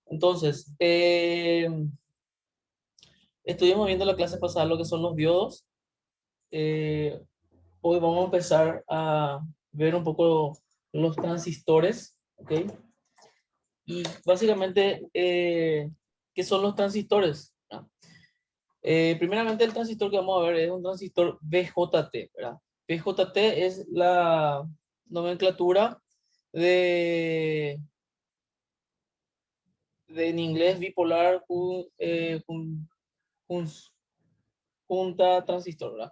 Entonces, estuvimos viendo la clase pasada lo que son los diodos. Eh, Hoy vamos a empezar a ver un poco los transistores, ¿ok? Y básicamente, ¿qué son los transistores? ¿No? Primeramente, el transistor que vamos a ver es un transistor BJT, ¿verdad? BJT es la nomenclatura de, en inglés bipolar jun- junta transistor, ¿verdad?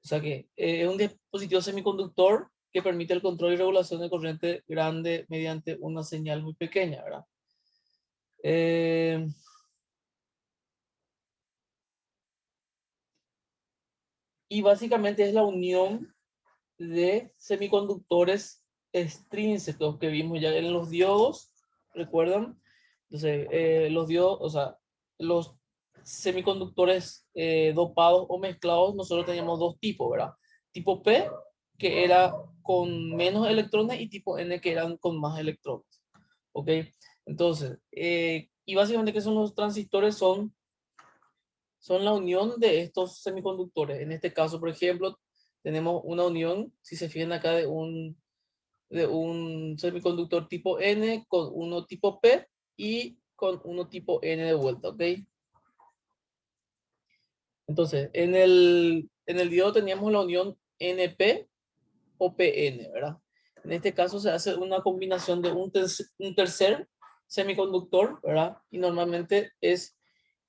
O sea que es un dispositivo semiconductor que permite el control y regulación de corriente grande mediante una señal muy pequeña, ¿verdad? Eh, y básicamente es la unión de semiconductores extrínsecos que vimos ya en los diodos, ¿recuerdan? Entonces, los diodos, o sea, los semiconductores dopados o mezclados, nosotros teníamos dos tipos, ¿verdad? Tipo P, que era con menos electrones, y tipo N, que eran con más electrones, ¿ok? Entonces, y básicamente, ¿qué son los transistores? Son la unión de estos semiconductores. En este caso, por ejemplo, tenemos una unión, si se fijan acá, de un semiconductor tipo N con uno tipo P y con uno tipo N de vuelta, ¿ok? Entonces, en el diodo teníamos la unión NP o PN, ¿verdad? En este caso se hace una combinación de un tercer semiconductor, ¿verdad? Y normalmente es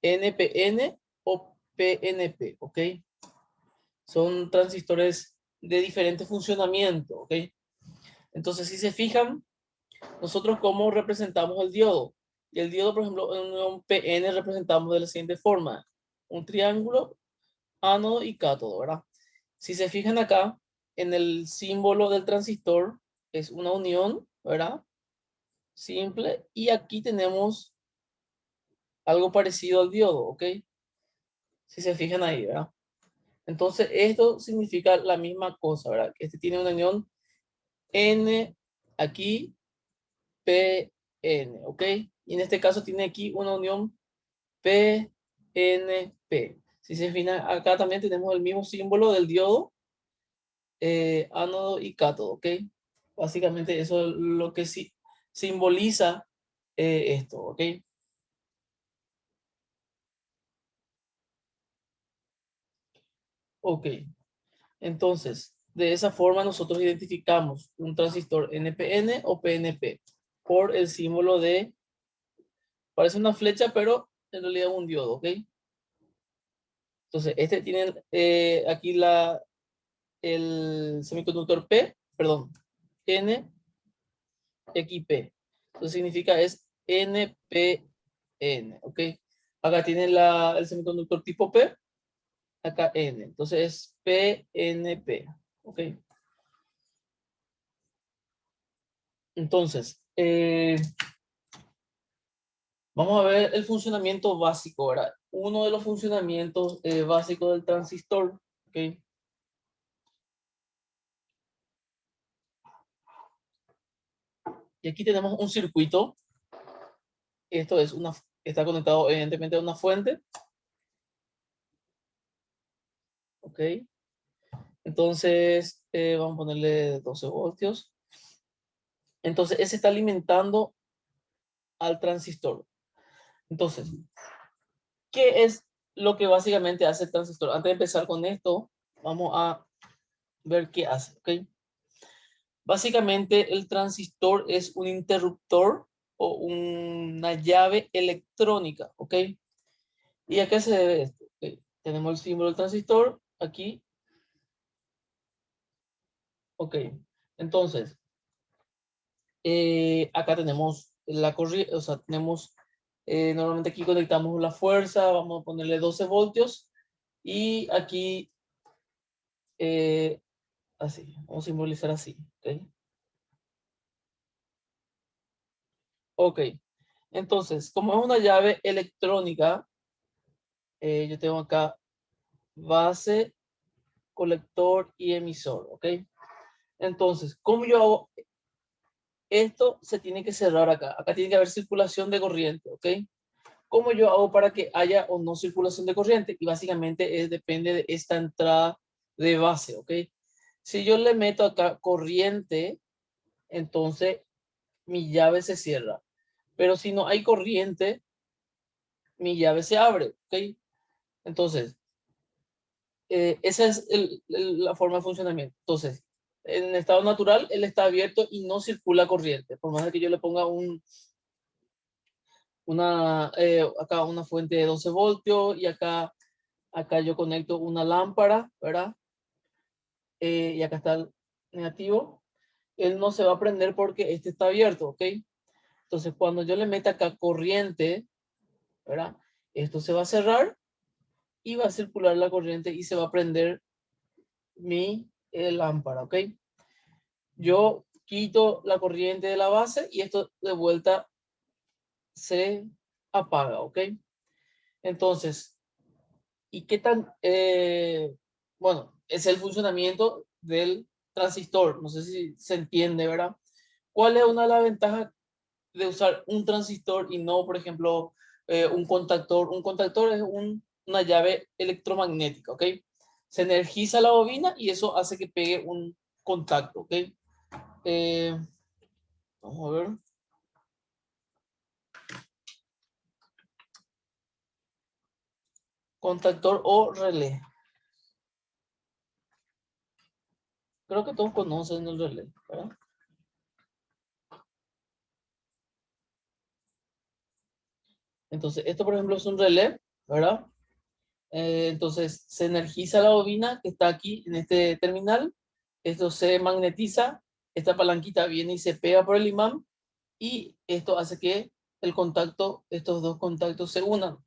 NPN o PNP, ¿ok? Son transistores de diferente funcionamiento, ¿ok? Entonces, si se fijan, nosotros cómo representamos el diodo. Y el diodo, por ejemplo, en un PN representamos de la siguiente forma. Un triángulo, ánodo y cátodo, ¿verdad? Si se fijan acá, en el símbolo del transistor es una unión, ¿verdad? Simple. Y aquí tenemos algo parecido al diodo, ¿ok? Si se fijan ahí, ¿verdad? Entonces, esto significa la misma cosa, ¿verdad? Que este tiene una unión N aquí, P, N, ¿ok? Y en este caso tiene aquí una unión P, N, P. Si se fijan, acá también tenemos el mismo símbolo del diodo, ánodo y cátodo, ¿ok? Básicamente eso es lo que sí simboliza esto, ¿ok? Ok, entonces, de esa forma nosotros identificamos un transistor NPN o PNP por el símbolo de, parece una flecha, pero en realidad es un diodo, ¿ok? Entonces, este tiene aquí el semiconductor P, perdón, N, X, P. Entonces significa es NPN, ¿ok? Acá tiene el semiconductor tipo P, acá N. Entonces es PNP, ¿ok? Entonces, vamos a ver el funcionamiento básico, ¿verdad? Uno de los funcionamientos básicos del transistor, ¿ok? Y aquí tenemos un circuito. Esto es está conectado evidentemente a una fuente, ¿ok? Entonces, vamos a ponerle 12 voltios. Entonces, ese está alimentando al transistor. Entonces, ¿qué es lo que básicamente hace el transistor? Antes de empezar con esto, vamos a ver qué hace, ¿ok? Básicamente, el transistor es un interruptor o una llave electrónica, ¿ok? ¿Y a qué se debe esto? ¿Ok? Tenemos el símbolo del transistor aquí, ¿ok? Entonces, acá tenemos la corriente, o sea, tenemos, normalmente aquí conectamos la fuerza, vamos a ponerle 12 voltios, y aquí, eh, así, vamos a simbolizar así, ¿ok? Ok, entonces, como es una llave electrónica, yo tengo acá base, colector y emisor, ¿ok? Entonces, ¿cómo yo hago? esto se tiene que cerrar acá. Acá tiene que haber circulación de corriente, ¿ok? ¿Cómo yo hago para que haya o no circulación de corriente? Y básicamente depende de esta entrada de base, ¿ok? Si yo le meto acá corriente, entonces mi llave se cierra. Pero si no hay corriente, mi llave se abre, ¿ok? Entonces, esa es la forma de funcionamiento. Entonces, en estado natural, él está abierto y no circula corriente. Por más de que yo le ponga acá una fuente de 12 voltios y acá yo conecto una lámpara, ¿verdad? Y acá está el negativo. Él no se va a prender porque este está abierto, ¿ok? Entonces, cuando yo le meta acá corriente, ¿verdad? Esto se va a cerrar y va a circular la corriente y se va a prender mi lámpara, ¿ok? Yo quito la corriente de la base y esto de vuelta se apaga, ¿ok? Entonces, ¿y qué tan? Bueno, es el funcionamiento del transistor. No sé si se entiende, ¿verdad? ¿Cuál es una de las ventajas de usar un transistor y no, por ejemplo, un contactor? Un contactor es una llave electromagnética, ¿ok? Se energiza la bobina y eso hace que pegue un contacto, ¿ok? Eh, Vamos a ver. Contactor o relé. Creo que todos conocen el relé, ¿verdad? Entonces, esto, por ejemplo, es un relé, ¿verdad? Entonces, se energiza la bobina que está aquí en este terminal. Esto se magnetiza. Esta palanquita viene y se pega por el imán. Y esto hace que estos dos contactos se unan.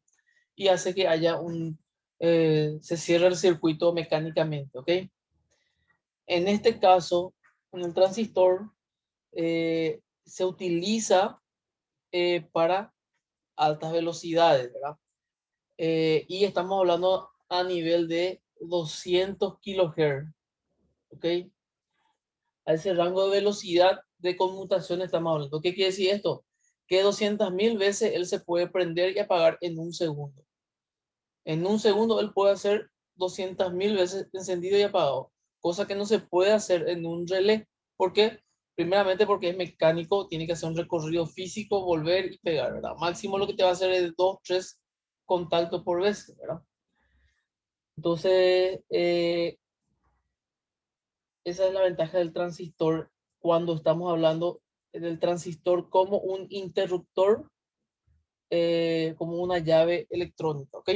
Y hace que haya se cierre el circuito mecánicamente, ¿ok? En este caso, en el transistor, se utiliza para altas velocidades, ¿verdad? Y estamos hablando a nivel de 200 kilohertz, ¿ok? A ese rango de velocidad de conmutación estamos hablando. ¿Qué quiere decir esto? Que 200.000 veces él se puede prender y apagar en un segundo. En un segundo él puede hacer 200.000 veces encendido y apagado, cosa que no se puede hacer en un relé. ¿Por qué? Primeramente porque es mecánico, tiene que hacer un recorrido físico, volver y pegar, ¿verdad? Máximo lo que te va a hacer es 2, 3 contactos por vez, ¿verdad? Entonces, esa es la ventaja del transistor cuando estamos hablando del transistor como un interruptor, como una llave electrónica, ¿ok?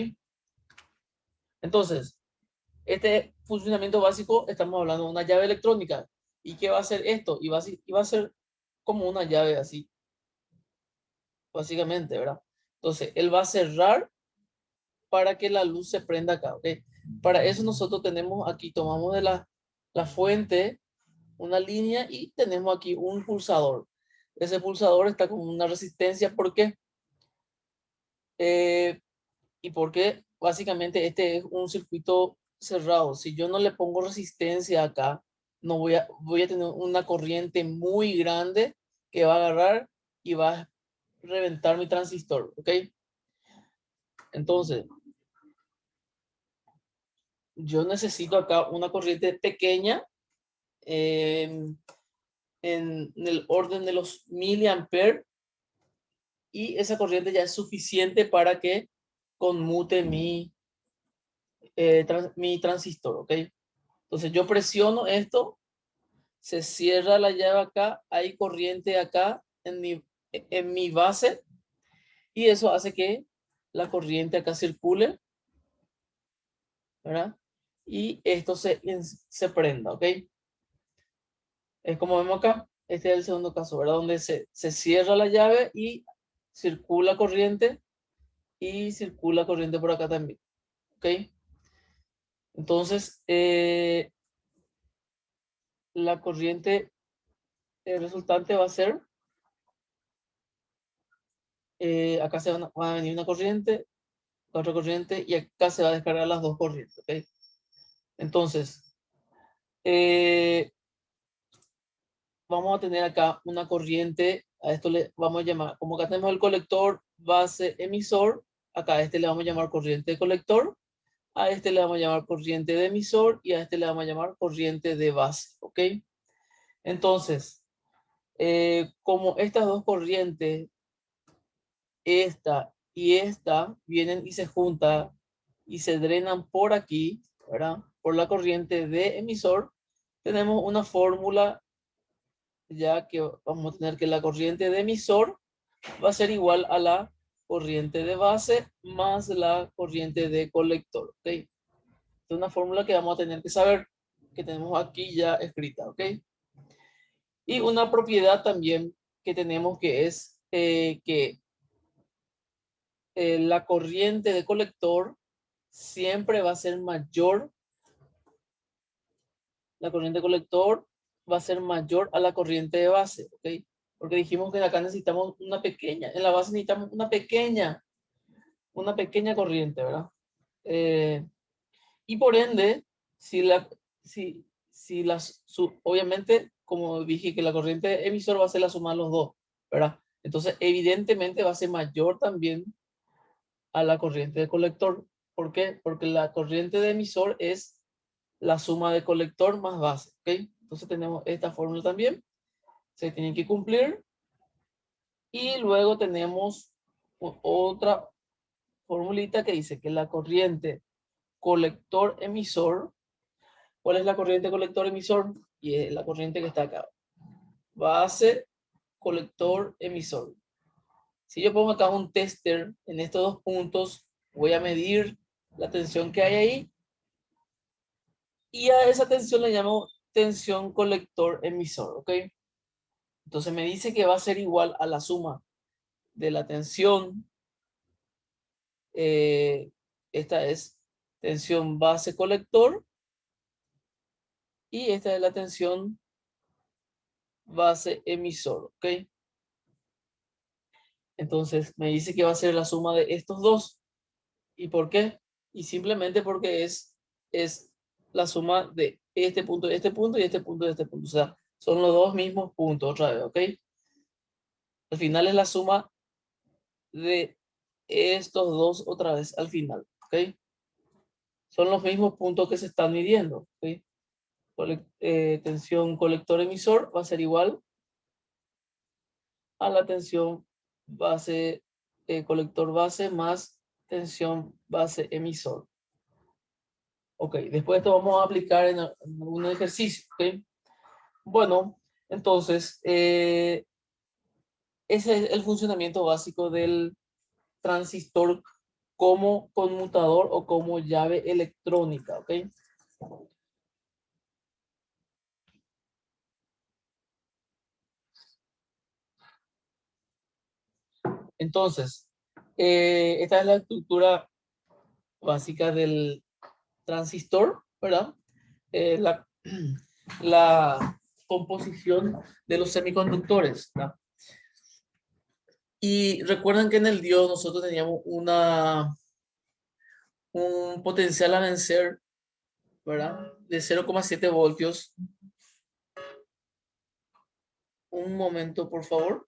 Entonces, este funcionamiento básico, estamos hablando de una llave electrónica. ¿Y qué va a hacer esto? Y va a ser como una llave así, básicamente, ¿verdad? Entonces, él va a cerrar para que la luz se prenda acá, ¿ok? Para eso nosotros tenemos aquí, tomamos de la fuente una línea y tenemos aquí un pulsador. Ese pulsador está con una resistencia. ¿Por qué? Eh, y porque básicamente este es un circuito cerrado. Si yo no le pongo resistencia acá, no voy a tener una corriente muy grande que va a agarrar y va a reventar mi transistor, ¿ok? Entonces, yo necesito acá una corriente pequeña, en, en el orden de los miliamperes, y esa corriente ya es suficiente para que conmute mi transistor, ¿ok? Entonces yo presiono esto, se cierra la llave acá, hay corriente acá en mi base y eso hace que la corriente acá circule, ¿verdad? Y esto se prenda, ¿ok? Es como vemos acá, este es el segundo caso, ¿verdad? Donde se cierra la llave y circula corriente y circula corriente por acá también, ¿ok? Entonces, la corriente resultante va a ser, acá va a venir una corriente, otra corriente y acá se va a descargar las dos corrientes, ¿ok? Entonces, eh, vamos a tener acá una corriente, a esto le vamos a llamar, como acá tenemos el colector, base, emisor, acá a este le vamos a llamar corriente de colector, a este le vamos a llamar corriente de emisor y a este le vamos a llamar corriente de base, ¿ok? Entonces, como estas dos corrientes, esta y esta, vienen y se juntan y se drenan por aquí, ¿verdad? Por la corriente de emisor, tenemos una fórmula ya que vamos a tener que la corriente de emisor va a ser igual a la corriente de base más la corriente de colector, ¿ok? Es una fórmula que vamos a tener que saber, que tenemos aquí ya escrita, ¿ok? Y una propiedad también que tenemos que es que la corriente de colector siempre va a ser mayor, la corriente de colector va a ser mayor a la corriente de base, ¿ok? Porque dijimos que acá necesitamos una pequeña, en la base necesitamos una pequeña corriente, ¿verdad? Y por ende, si la, si las, obviamente, como dije que la corriente emisor va a ser la suma de los dos, ¿verdad? Entonces, evidentemente va a ser mayor también a la corriente de colector. ¿Por qué? Porque la corriente de emisor es la suma de colector más base, ¿ok? Entonces tenemos esta fórmula también, se tiene que cumplir. Y luego tenemos otra formulita que dice que la corriente colector emisor, ¿cuál es la corriente colector emisor? Y es la corriente que está acá. Base, colector, emisor. Si yo pongo acá un tester en estos dos puntos, voy a medir la tensión que hay ahí y a esa tensión le llamo tensión colector emisor, ¿ok? Entonces me dice que va a ser igual a la suma de la tensión, esta es tensión base colector y esta es la tensión base emisor, ¿ok? Entonces me dice que va a ser la suma de estos dos. ¿Y por qué? Y simplemente porque es la suma de este punto y este punto y este punto y este punto. O sea, son los dos mismos puntos otra vez, ¿ok? Al final es la suma de estos dos otra vez al final, ¿ok? Son los mismos puntos que se están midiendo, ¿ok? Tensión colector-emisor va a ser igual a la tensión base, colector-base más tensión base-emisor. Ok, después de esto vamos a aplicar en algún ejercicio, ¿ok? Bueno, entonces, ese es el funcionamiento básico del transistor como conmutador o como llave electrónica, ¿ok? Entonces, esta es la estructura básica del transistor, ¿verdad? La, la composición de los semiconductores, ¿verdad? Y recuerden que en el diodo nosotros teníamos un potencial a vencer, ¿verdad? De 0,7 voltios. Un momento, por favor.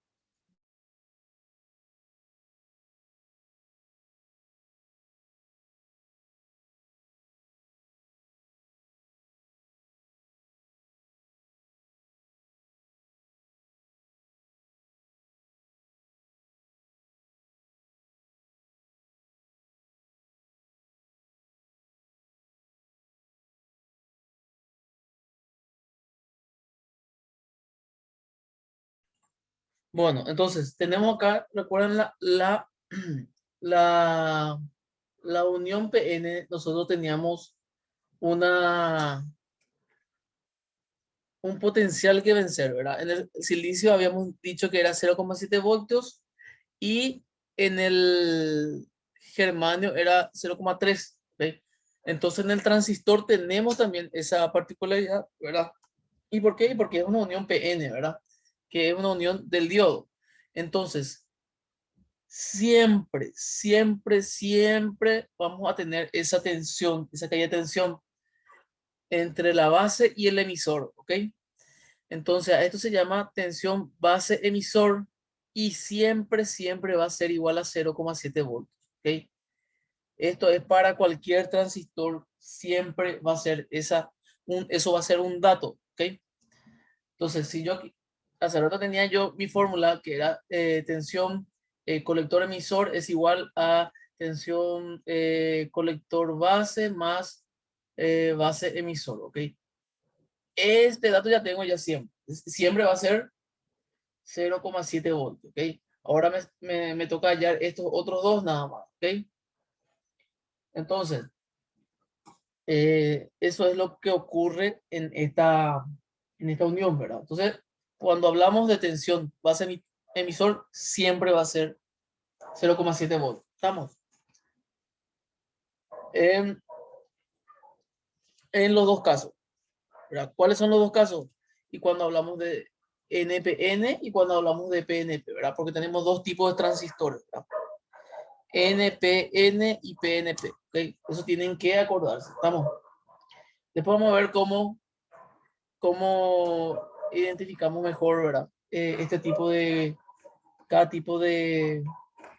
Bueno, entonces tenemos acá, recuerden la, la unión PN, nosotros teníamos una, un potencial que vencer, ¿verdad? En el silicio habíamos dicho que era 0,7 voltios y en el germanio era 0,3, ¿ok? Entonces en el transistor tenemos también esa particularidad, ¿verdad? ¿Y por qué? Porque es una unión PN, ¿verdad? Que es una unión del diodo. Entonces, siempre vamos a tener esa tensión, esa caída de tensión entre la base y el emisor, ¿ok? Entonces, a esto se llama tensión base emisor y siempre, siempre va a ser igual a 0,7 voltios. ¿Ok? Esto es para cualquier transistor, siempre va a ser eso va a ser un dato. ¿Ok? Entonces, si yo aquí, hace rato tenía yo mi fórmula que era tensión colector emisor es igual a tensión colector base más base emisor. ¿Ok? Este dato ya tengo ya siempre. Siempre va a ser 0,7 voltios, ¿ok? Ahora me toca hallar estos otros dos nada más, ¿ok? Entonces, eso es lo que ocurre en esta unión, ¿verdad? Entonces, cuando hablamos de tensión base emisor, siempre va a ser 0,7 voltios. ¿Estamos? En, en los dos casos, ¿verdad? ¿Cuáles son los dos casos? Y cuando hablamos de NPN y cuando hablamos de PNP, ¿verdad? Porque tenemos dos tipos de transistores, ¿verdad? NPN y PNP. ¿Okay? Eso tienen que acordarse. ¿Estamos? Después vamos a ver cómo identificamos mejor, ¿verdad? Este tipo de, cada tipo de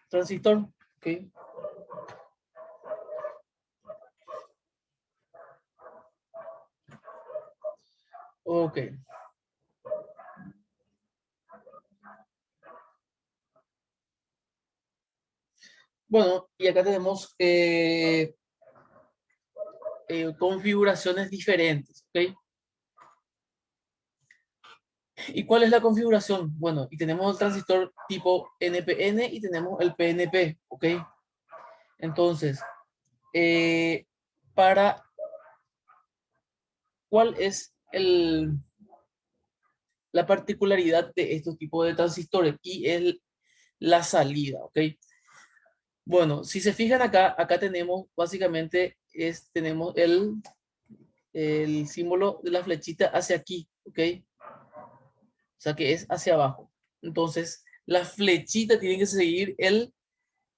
transistor. ¿Okay? Ok. Bueno, y acá tenemos configuraciones diferentes. ¿Ok? ¿Y cuál es la configuración? Bueno, y tenemos el transistor tipo NPN y tenemos el PNP. ¿Ok? Entonces, eh, para cuál es la particularidad de estos tipos de transistores y es la salida, ¿ok? Bueno, si se fijan acá tenemos básicamente tenemos el símbolo de la flechita hacia aquí, ¿ok? O sea que es hacia abajo. Entonces, la flechita tiene que seguir el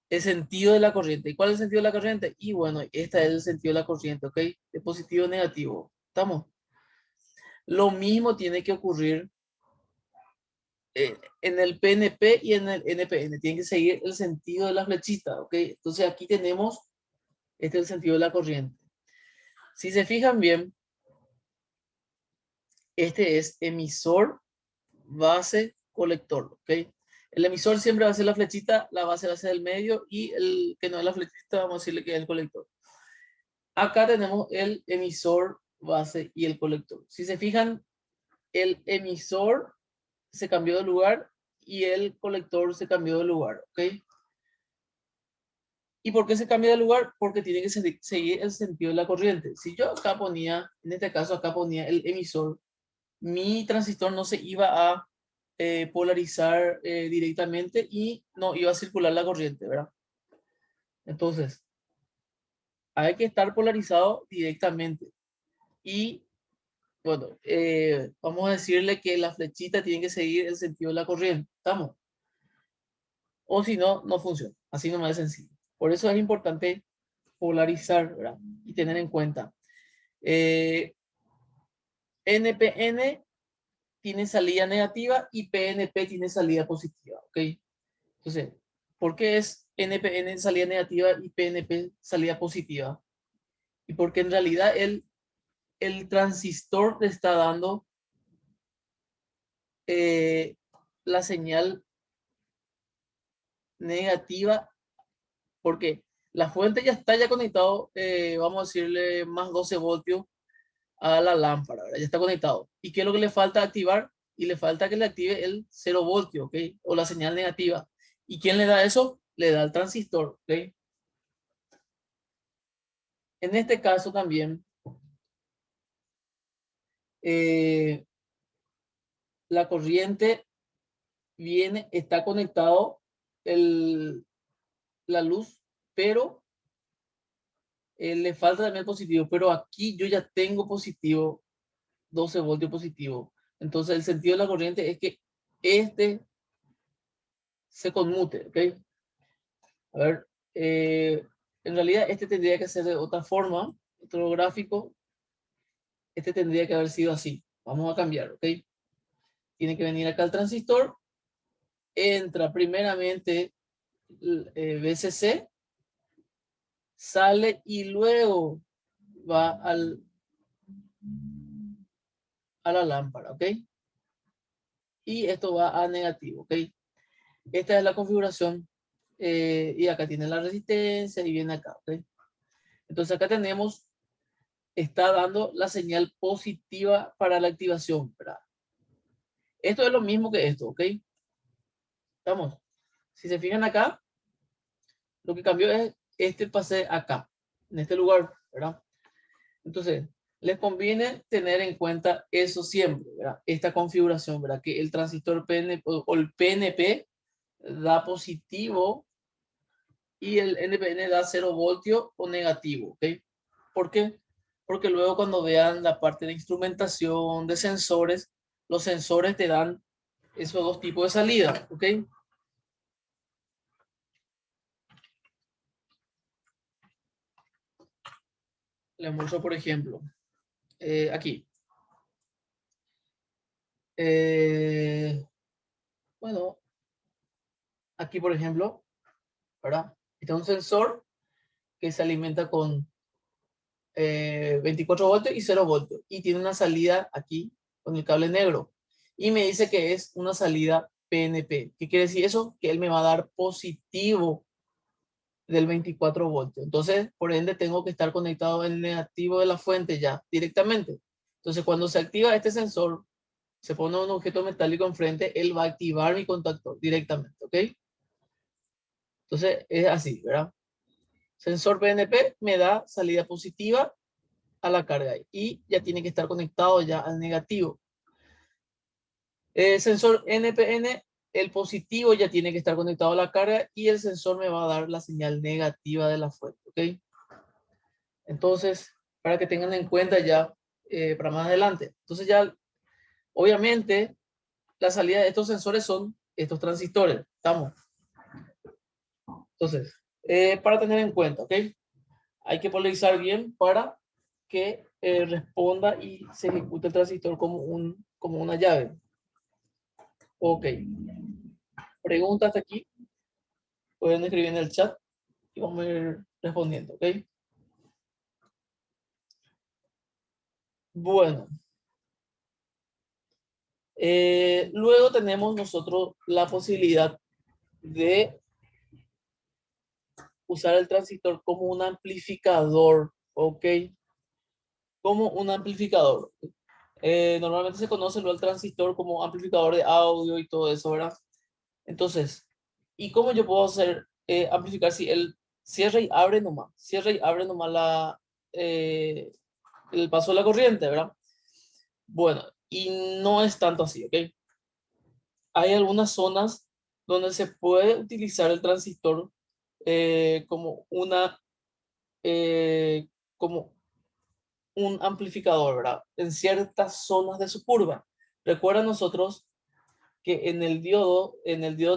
sentido de la corriente. ¿Y cuál es el sentido de la corriente? Y bueno, este es el sentido de la corriente, ¿ok? De positivo a negativo. ¿Estamos? Lo mismo tiene que ocurrir en el PNP y en el NPN. Tienen que seguir el sentido de la flechita, ¿ok? Entonces aquí tenemos, este es el sentido de la corriente. Si se fijan bien, este es emisor, base, colector, ¿ok? El emisor siempre va a ser la flechita, la base va a ser el medio y el que no es la flechita vamos a decirle que es el colector. Acá tenemos el emisor, base y el colector. Si se fijan, el emisor se cambió de lugar y el colector se cambió de lugar, ¿ok? ¿Y por qué se cambia de lugar? Porque tiene que seguir el sentido de la corriente. Si yo acá ponía, en este caso acá ponía el emisor, mi transistor no se iba a polarizar directamente y no iba a circular la corriente, ¿verdad? Entonces, hay que estar polarizado directamente. Y bueno, vamos a decirle que la flechita tiene que seguir el sentido de la corriente. ¿Estamos? O si no, no funciona. Así nomás es sencillo. Por eso es importante polarizar, ¿verdad? Y tener en cuenta. Eh, NPN tiene salida negativa y PNP tiene salida positiva, ¿ok? Entonces, ¿por qué es NPN salida negativa y PNP salida positiva? Y porque en realidad el transistor le está dando eh, la señal negativa, porque la fuente ya está ya conectado, vamos a decirle más 12 voltios a la lámpara, ¿verdad? Ya está conectado. ¿Y qué es lo que le falta activar? Y le falta que le active el 0 voltio, ¿ok? O la señal negativa. ¿Y quién le da eso? Le da el transistor, ¿ok? En este caso también, eh, la corriente está conectado la luz, pero le falta también el positivo. Pero aquí yo ya tengo positivo, 12 voltios positivo. Entonces el sentido de la corriente es que este se conmute, ¿ok? A ver, en realidad este tendría que ser de otra forma, otro gráfico. Este tendría que haber sido así. Vamos a cambiar, ¿ok? tiene que venir acá al transistor, entra primeramente VCC, sale y luego va a la lámpara, ¿ok? Y esto va a negativo, ¿ok? Esta es la configuración y acá tiene la resistencia y viene acá, ¿ok? Entonces acá tenemos, está dando la señal positiva para la activación, ¿verdad? Esto es lo mismo que esto, ¿ok? Estamos. Si se fijan acá, lo que cambió es este pase acá, en este lugar, ¿verdad? Entonces, les conviene tener en cuenta eso siempre, ¿verdad? Esta configuración, ¿verdad? Que el transistor PNP o el PNP da positivo y el NPN da 0 voltio o negativo, ¿ok? ¿Por qué? Porque luego cuando vean la parte de instrumentación, de sensores, los sensores te dan esos dos tipos de salida, ¿ok? Le muestro, por ejemplo, aquí. Bueno, aquí, por ejemplo, ¿verdad? Está un sensor que se alimenta con 24 voltios y 0 voltios. Y tiene una salida aquí con el cable negro. Y me dice que es una salida PNP. ¿Qué quiere decir eso? Que él me va a dar positivo del 24 voltios. Entonces, por ende, tengo que estar conectado en negativo de la fuente ya directamente. Entonces, cuando se activa este sensor, se pone un objeto metálico enfrente, él va a activar mi contactor directamente, ¿ok? Entonces, es así, ¿verdad? Sensor PNP me da salida positiva a la carga y ya tiene que estar conectado ya al negativo. El sensor NPN, el positivo ya tiene que estar conectado a la carga y el sensor me va a dar la señal negativa de la fuente, ¿ok? Entonces, para que tengan en cuenta ya para más adelante. Entonces ya, obviamente, la salida de estos sensores son estos transistores. ¿Estamos? Entonces, para tener en cuenta, ¿ok? Hay que polarizar bien para que responda y se ejecute el transistor como una llave. Ok. Preguntas hasta aquí. Pueden escribir en el chat y vamos a ir respondiendo, ¿ok? Bueno. Luego tenemos nosotros la posibilidad de usar el transistor como un amplificador, ¿ok? Como un amplificador. Normalmente se conoce el transistor como amplificador de audio y todo eso, ¿verdad? Entonces, ¿y cómo yo puedo hacer amplificar si él cierra y abre nomás el paso de la corriente, ¿verdad? Bueno, y no es tanto así, ¿ok? Hay algunas zonas donde se puede utilizar el transistor como eh, como un amplificador, ¿verdad? En ciertas zonas de su curva. Recuerda nosotros que en el diodo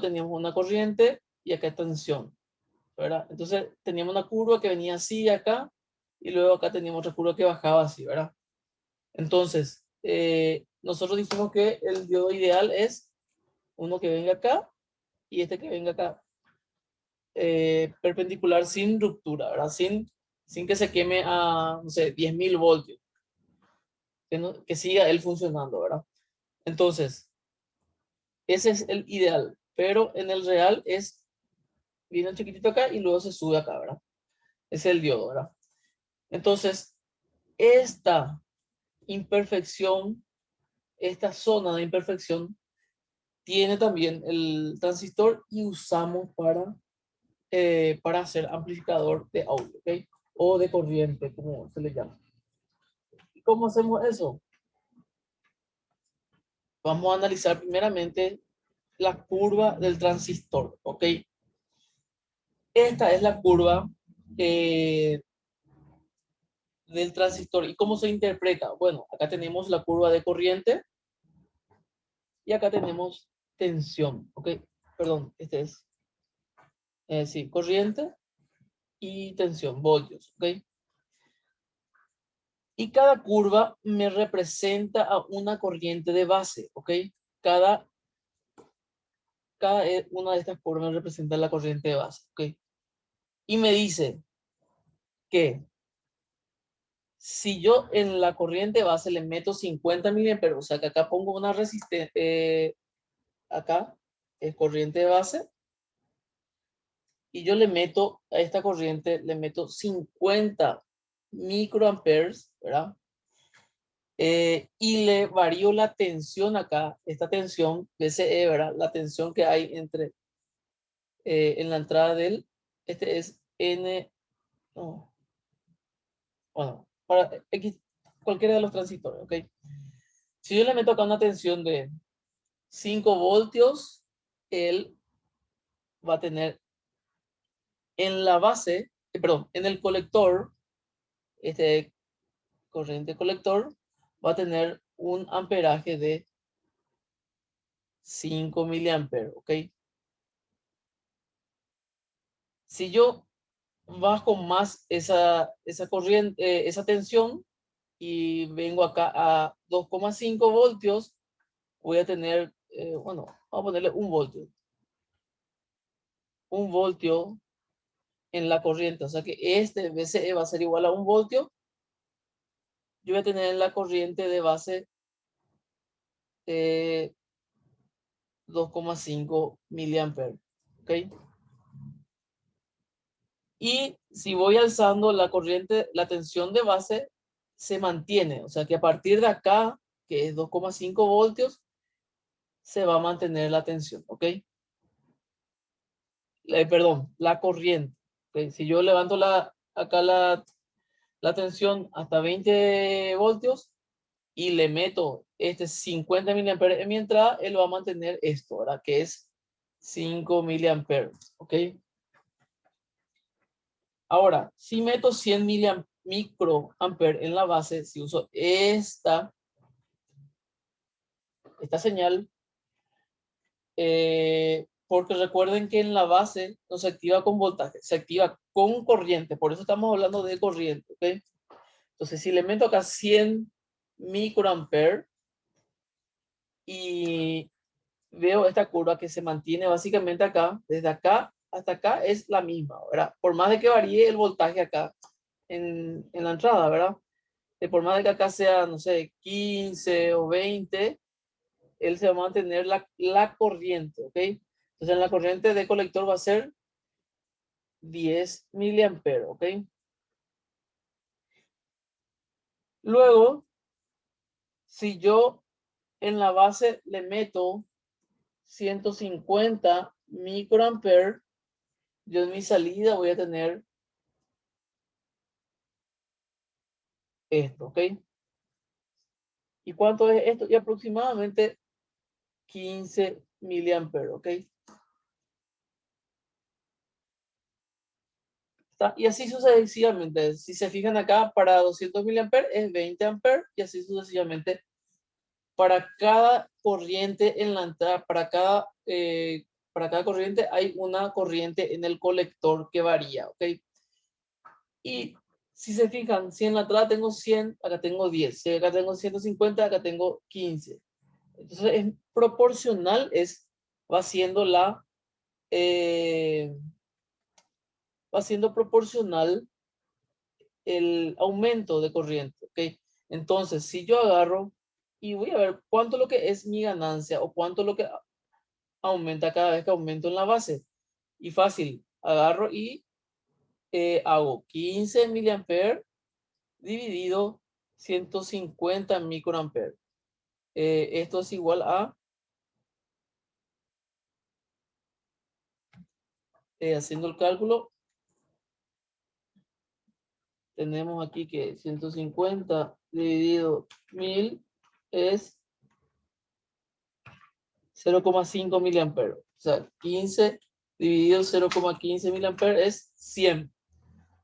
teníamos una corriente y acá tensión, ¿verdad? Entonces teníamos una curva que venía así acá y luego acá teníamos otra curva que bajaba así, ¿verdad? Entonces, nosotros dijimos que el diodo ideal es uno que venga acá y este que venga acá, perpendicular sin ruptura, ¿verdad? Sin que se queme a, no sé, 10.000 voltios, que siga él funcionando, ¿verdad? Entonces, ese es el ideal, pero en el real viene un chiquitito acá y luego se sube acá, ¿verdad? Es el diodo, ¿verdad? Entonces, esta imperfección, esta zona de imperfección, tiene también el transistor y usamos para hacer amplificador de audio, ¿ok? O de corriente, como se le llama. ¿Y cómo hacemos eso? Vamos a analizar primeramente la curva del transistor, ¿ok? Esta es la curva eh, del transistor. ¿Y cómo se interpreta? Bueno, acá tenemos la curva de corriente y acá tenemos tensión, ¿ok? Perdón, este es, sí, corriente y tensión, voltios, ¿ok? Y cada curva me representa a una corriente de base, ¿ok? cada una de estas curvas representa la corriente de base. ¿Ok? Y me dice que si yo en la corriente base le meto 50 miliamperes, o sea que acá pongo una resistencia, acá es corriente de base, y yo le meto a esta corriente, le meto 50 microamperes, ¿verdad? Y le varío la tensión acá, esta tensión VCE, ¿verdad? La tensión que hay entre, en la entrada del, este es N, no, bueno, para X, cualquiera de los transistores, ¿ok? Si yo le meto acá una tensión de 5 voltios, él va a tener en la base, perdón, en el colector, este corriente colector, va a tener un amperaje de 5 miliamperes, ¿ok? Si yo bajo más esa corriente, esa tensión y vengo acá a 2,5 voltios, voy a tener, bueno, vamos a ponerle un voltio en la corriente, o sea que este VCE va a ser igual a 1 voltio. Yo voy a tener en la corriente de base 2,5 miliamperes, ¿ok? Y si voy alzando la corriente, la tensión de base se mantiene. O sea que a partir de acá, que es 2,5 voltios, se va a mantener la tensión. ¿Ok? Perdón, la corriente. ¿Ok? Si yo levanto acá la tensión hasta 20 voltios y le meto este 50 miliamperes en mi entrada, él va a mantener esto, ¿verdad? Que es 5 miliamperes. ¿Ok? Ahora, si meto 100 microamperes en la base, si uso esta señal, porque recuerden que en la base no se activa con voltaje, se activa con corriente, por eso estamos hablando de corriente, ¿ok? Entonces, si le meto acá 100 microamperes y veo esta curva que se mantiene básicamente acá, desde acá hasta acá es la misma, ¿verdad? Por más de que varíe el voltaje acá en la entrada, ¿verdad? Por más de que acá sea, no sé, 15 o 20, él se va a mantener la corriente, ¿ok? Entonces, en la corriente de colector va a ser 10 miliamperes, ¿ok? Luego, si yo en la base le meto 150 microamperes, yo en mi salida voy a tener esto, ¿ok? ¿Y cuánto es esto? Y aproximadamente 15 miliamperes, ¿ok? Y así sucesivamente. Si se fijan acá, para 200 miliamperes es 20 amperes y así sucesivamente. Para cada corriente en la entrada, para cada corriente hay una corriente en el colector que varía, ¿ok? Y si se fijan, si en la entrada tengo 100, acá tengo 10. Si acá tengo 150, acá tengo 15. Entonces es proporcional, va siendo eh, va siendo proporcional el aumento de corriente, ¿ok? Entonces, si yo agarro y voy a ver cuánto lo que es mi ganancia o cuánto lo que aumenta cada vez que aumento en la base. Y fácil, agarro y hago 15 miliamperes dividido 150 microamperes. Esto es igual a, haciendo el cálculo, tenemos aquí que 150 dividido 1000 es 0,5 miliamperes. O sea, 15 dividido 0,15 miliamperes es 100.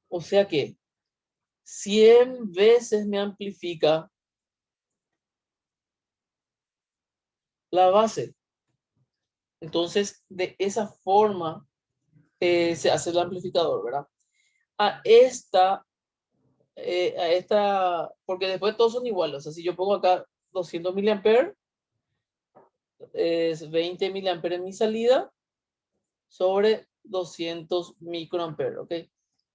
O sea que 100 veces me amplifica la base. Entonces, de esa forma se hace el amplificador, ¿verdad? A esta, porque después todos son iguales. O sea, si yo pongo acá 200 miliamperes, es 20 miliamperes en mi salida sobre 200 microamperes, ¿ok?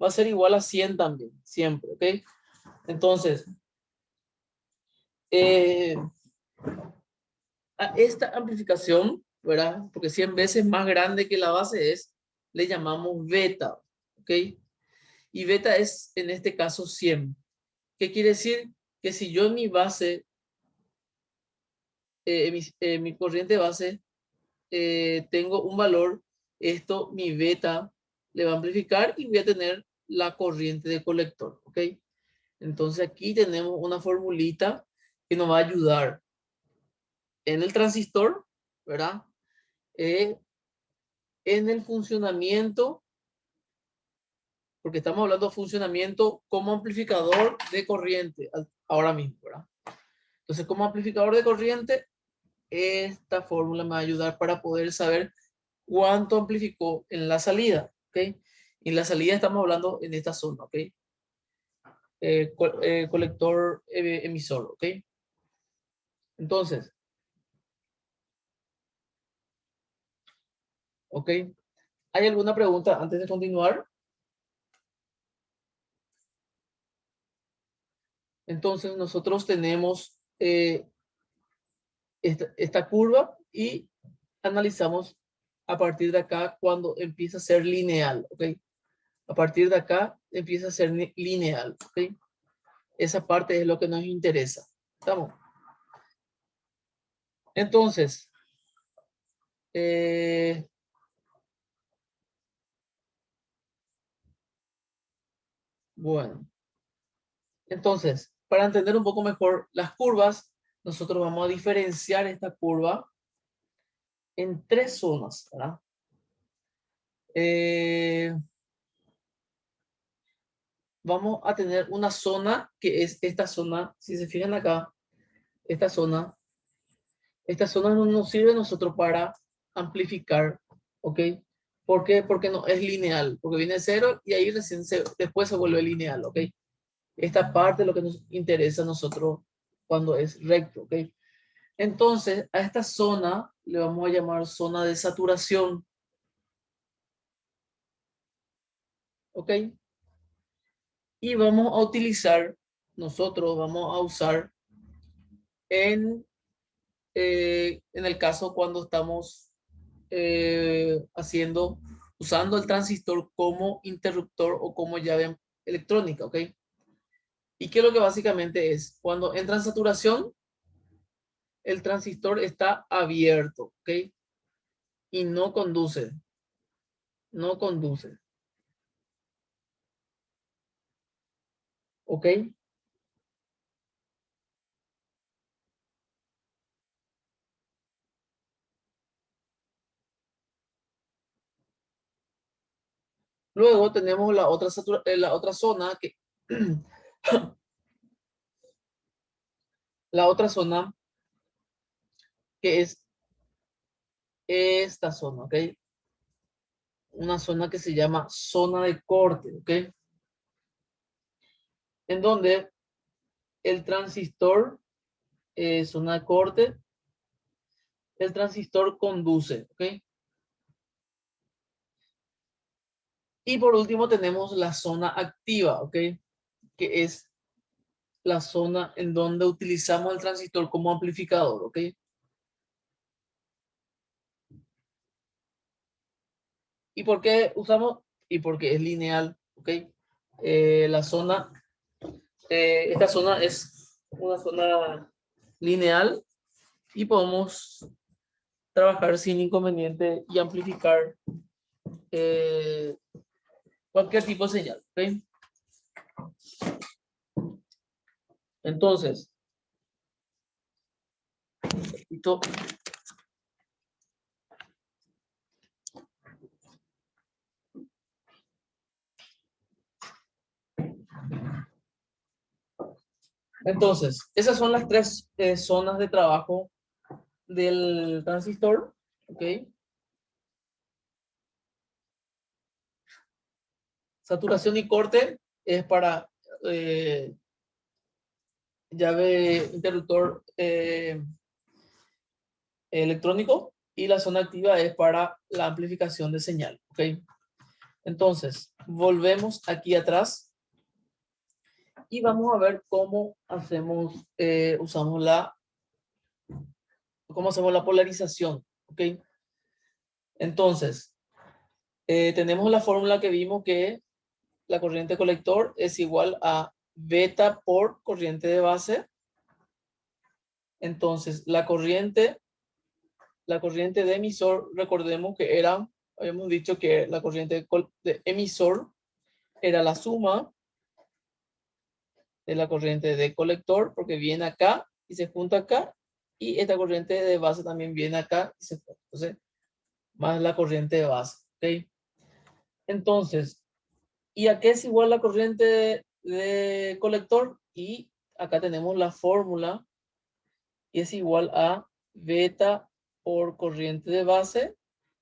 Va a ser igual a 100 también, siempre, ¿ok? Entonces, a esta amplificación, ¿verdad? Porque 100 veces más grande que la base es, le llamamos beta, ¿ok? Y beta es, en este caso, 100. ¿Qué quiere decir? Que si yo en mi base, mi corriente base, tengo un valor, esto, mi beta, le va a amplificar y voy a tener la corriente de colector, ¿ok? Entonces aquí tenemos una formulita que nos va a ayudar en el transistor, ¿verdad? En el funcionamiento, porque estamos hablando de funcionamiento como amplificador de corriente ahora mismo, ¿verdad? Entonces, como amplificador de corriente, esta fórmula me va a ayudar para poder saber cuánto amplificó en la salida, ¿ok? En la salida estamos hablando en esta zona, ¿ok? Colector emisor, ¿ok? Entonces, ¿ok? ¿Hay alguna pregunta antes de continuar? Entonces, nosotros tenemos esta curva y analizamos a partir de acá cuando empieza a ser lineal, ¿ok? A partir de acá empieza a ser lineal, ¿ok? Esa parte es lo que nos interesa. ¿Estamos? Entonces, eh, bueno, entonces, para entender un poco mejor las curvas, nosotros vamos a diferenciar esta curva en tres zonas, ¿verdad? Vamos a tener una zona que es esta zona, si se fijan acá, esta zona no nos sirve a nosotros para amplificar, ¿ok? ¿Por qué? Porque no es lineal, porque viene cero y ahí recién después se vuelve lineal, ¿ok? Esta parte es lo que nos interesa a nosotros cuando es recto, ¿ok? Entonces, a esta zona le vamos a llamar zona de saturación, ¿ok? Y vamos a utilizar, nosotros vamos a usar en, en el caso cuando estamos usando el transistor como interruptor o como llave electrónica, ¿ok? ¿Y qué es lo que básicamente es? Cuando entra en saturación, el transistor está abierto, ¿ok? Y no conduce, no conduce, ¿ok? Luego tenemos la otra zona que la otra zona que es esta zona, ¿ok? Una zona que se llama zona de corte, ¿ok? En donde el transistor, zona de corte, el transistor conduce, ¿ok? Y por último tenemos la zona activa, ¿ok? Que es la zona en donde utilizamos el transistor como amplificador, ¿ok? ¿Y por qué usamos? Y porque es lineal, ¿ok? La zona, esta zona es una zona lineal y podemos trabajar sin inconveniente y amplificar eh, cualquier tipo de señal, ¿ok? Entonces, esto, entonces, esas son las tres zonas de trabajo del transistor, ¿ok? Saturación y corte es para eh, llave interruptor electrónico y la zona activa es para la amplificación de señal. ¿Ok? Entonces, volvemos aquí atrás y vamos a ver cómo hacemos, cómo hacemos la polarización. ¿Ok? Entonces, tenemos la fórmula que vimos que la corriente colector es igual a beta por corriente de base. Entonces, la corriente de emisor, recordemos que habíamos dicho que la corriente de emisor era la suma de la corriente de colector, porque viene acá y se junta acá, y esta corriente de base también viene acá y se junta. Entonces, más la corriente de base. ¿Ok? Entonces, ¿y a qué es igual la corriente de colector? Y acá tenemos la fórmula y es igual a beta por corriente de base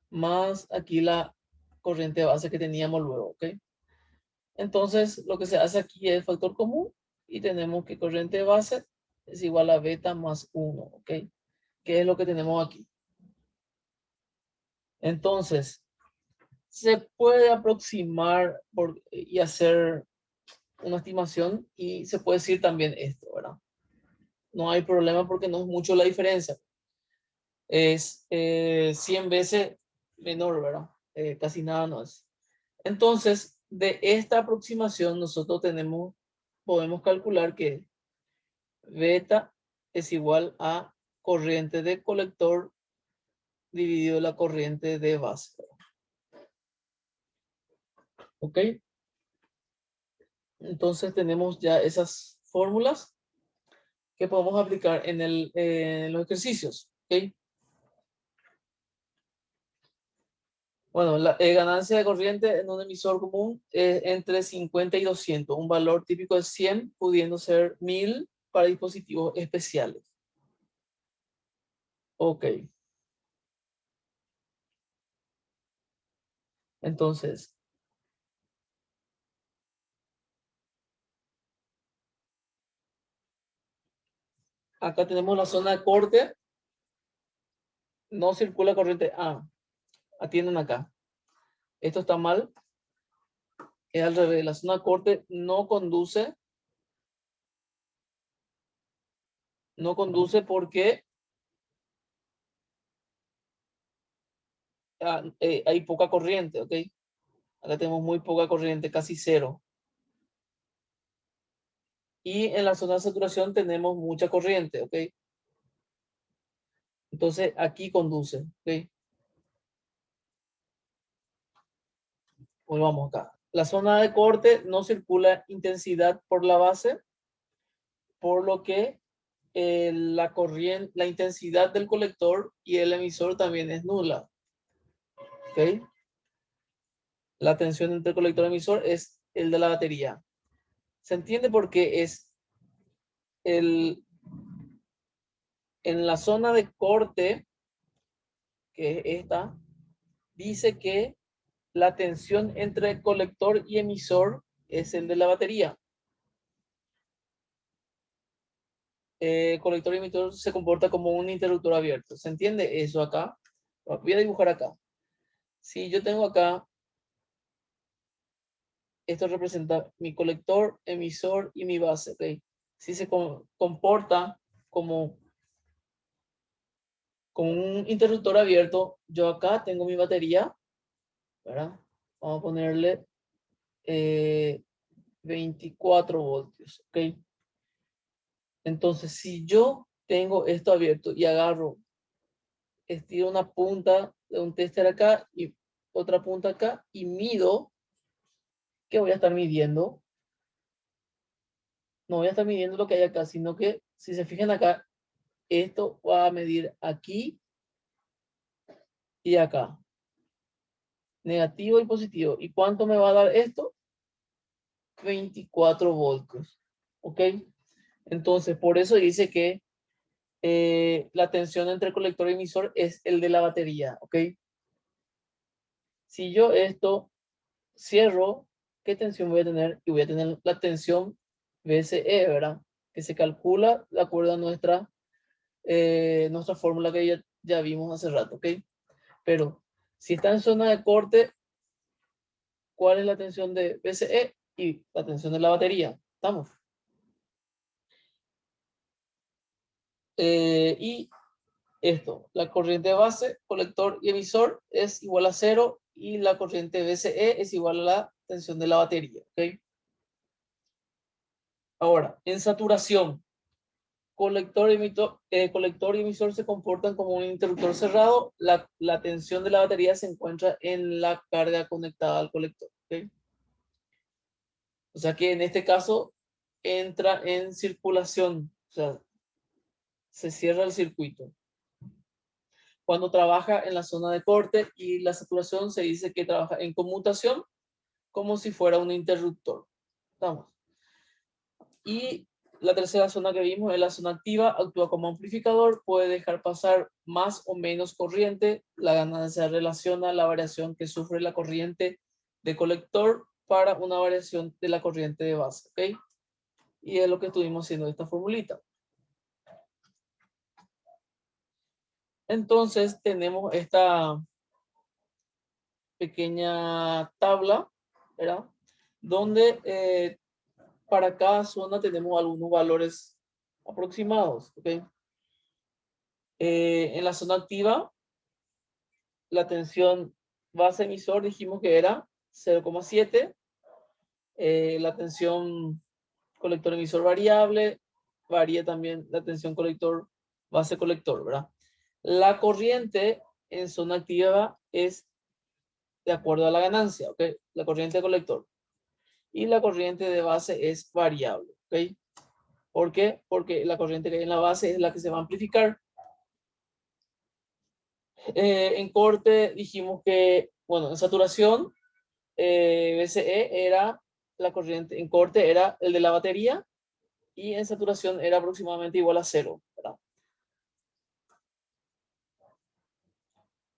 más aquí la corriente de base que teníamos luego, ¿ok? Entonces, lo que se hace aquí es factor común y tenemos que corriente de base es igual a beta más 1, ¿ok? ¿Qué es lo que tenemos aquí? Entonces, se puede aproximar y hacer una estimación y se puede decir también esto, ¿verdad? No hay problema porque no es mucho la diferencia. Es 100 veces menor, ¿verdad? Casi nada no es. Entonces, de esta aproximación nosotros podemos calcular que beta es igual a corriente de colector dividido la corriente de base. ¿Ok? Entonces tenemos ya esas fórmulas que podemos aplicar en los ejercicios. ¿Ok? Bueno, la ganancia de corriente en un emisor común es entre 50 y 200. Un valor típico de 100, pudiendo ser 1000 para dispositivos especiales. Ok. Entonces, acá tenemos la zona de corte. No circula corriente. Atienden acá. Esto está mal. Es al revés. La zona de corte no conduce porque hay poca corriente, ¿ok? Acá tenemos muy poca corriente, casi cero. Y en la zona de saturación tenemos mucha corriente, ¿ok? Entonces aquí conduce, ¿ok? Volvamos acá. La zona de corte no circula intensidad por la base, por lo que la intensidad del colector y el emisor también es nula. ¿Ok? La tensión entre colector y emisor es el de la batería. ¿Se entiende por qué es en la zona de corte, que es esta, dice que la tensión entre colector y emisor es el de la batería? Colector y emisor se comporta como un interruptor abierto. ¿Se entiende eso acá? Voy a dibujar acá. Si yo tengo acá, esto representa mi colector, emisor y mi base. ¿Okay? Si se comporta como un interruptor abierto, yo acá tengo mi batería, ¿verdad? Vamos a ponerle 24 voltios, ¿ok? Entonces, si yo tengo esto abierto y estiro una punta de un tester acá y otra punta acá y mido, ¿qué voy a estar midiendo? No voy a estar midiendo lo que hay acá, sino que si se fijan acá, esto va a medir aquí y acá. Negativo y positivo. ¿Y cuánto me va a dar esto? 24 voltios. ¿Ok? Entonces, por eso dice que la tensión entre colector y emisor es el de la batería. ¿Ok? Si yo esto cierro, ¿qué tensión voy a tener? Y voy a tener la tensión VSE, ¿verdad? Que se calcula de acuerdo a nuestra fórmula que ya ya vimos hace rato, ¿ok? Pero si está en zona de corte, ¿cuál es la tensión de BCE y la tensión de la batería? ¿Estamos? Y esto, la corriente base, colector y emisor es igual a 0 y la corriente BCE es igual a la tensión de la batería, ¿ok? Ahora, en saturación, colector y emisor se comportan como un interruptor cerrado. La tensión de la batería se encuentra en la carga conectada al colector, ¿ok? O sea que en este caso entra en circulación, o sea, se cierra el circuito. Cuando trabaja en la zona de corte y la saturación se dice que trabaja en conmutación como si fuera un interruptor. Vamos. Y la tercera zona que vimos es la zona activa, actúa como amplificador, puede dejar pasar más o menos corriente. La ganancia relaciona la variación que sufre la corriente de colector para una variación de la corriente de base, ¿ok? Y es lo que estuvimos haciendo esta formulita. Entonces tenemos esta pequeña tabla, ¿verdad? Donde para cada zona tenemos algunos valores aproximados, ¿ok? En la zona activa, la tensión base emisor dijimos que era 0,7. La tensión colector emisor variable, varía también la tensión colector base colector, ¿verdad? La corriente en zona activa es de acuerdo a la ganancia, ¿ok? La corriente de colector. Y la corriente de base es variable, ¿ok? ¿Por qué? Porque la corriente que hay en la base es la que se va a amplificar. En corte dijimos que, bueno, en saturación, BCE era la corriente, en corte era el de la batería y en saturación era aproximadamente igual a 0, ¿verdad?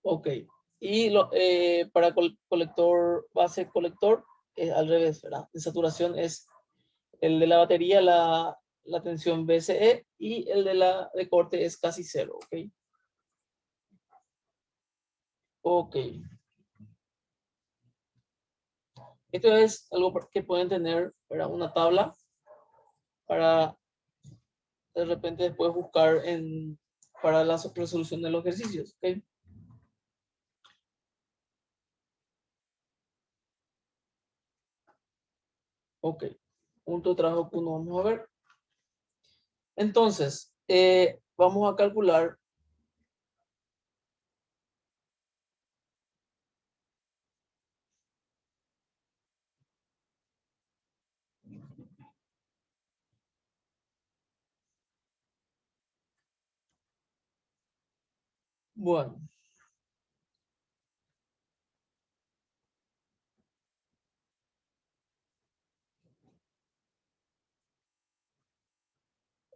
Ok. Y para colector, base colector, es al revés, ¿verdad? En saturación es el de la batería, la tensión BCE y el de corte es casi 0, ¿ok? Ok. Esto es algo que pueden tener, ¿verdad? Una tabla para de repente después buscar para la resolución de los ejercicios, ¿ok? Ok. Punto de trabajo 1, vamos a ver. Entonces, vamos a calcular. Bueno.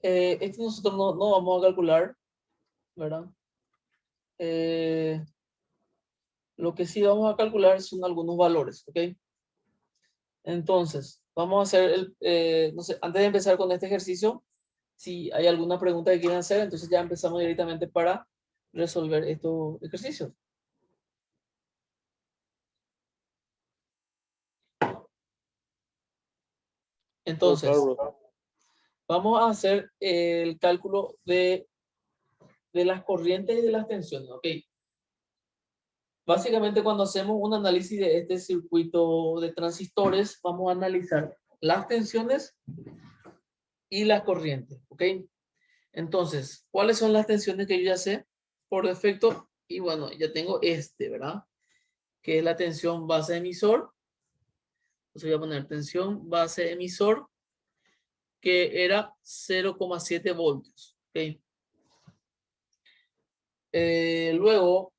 Esto nosotros no vamos a calcular, ¿verdad? Lo que sí vamos a calcular son algunos valores, ¿ok? Entonces, vamos a hacer no sé, antes de empezar con este ejercicio, si hay alguna pregunta que quieran hacer, entonces ya empezamos directamente para resolver estos ejercicios. Entonces, vamos a hacer el cálculo de las corrientes y de las tensiones, ¿ok? Básicamente, cuando hacemos un análisis de este circuito de transistores, vamos a analizar las tensiones y las corrientes, ¿ok? Entonces, ¿cuáles son las tensiones que yo ya sé por defecto? Y bueno, ya tengo ¿verdad? Que es la tensión base emisor. Entonces voy a poner tensión base emisor, que era 0,7 voltios, ¿ok? Luego,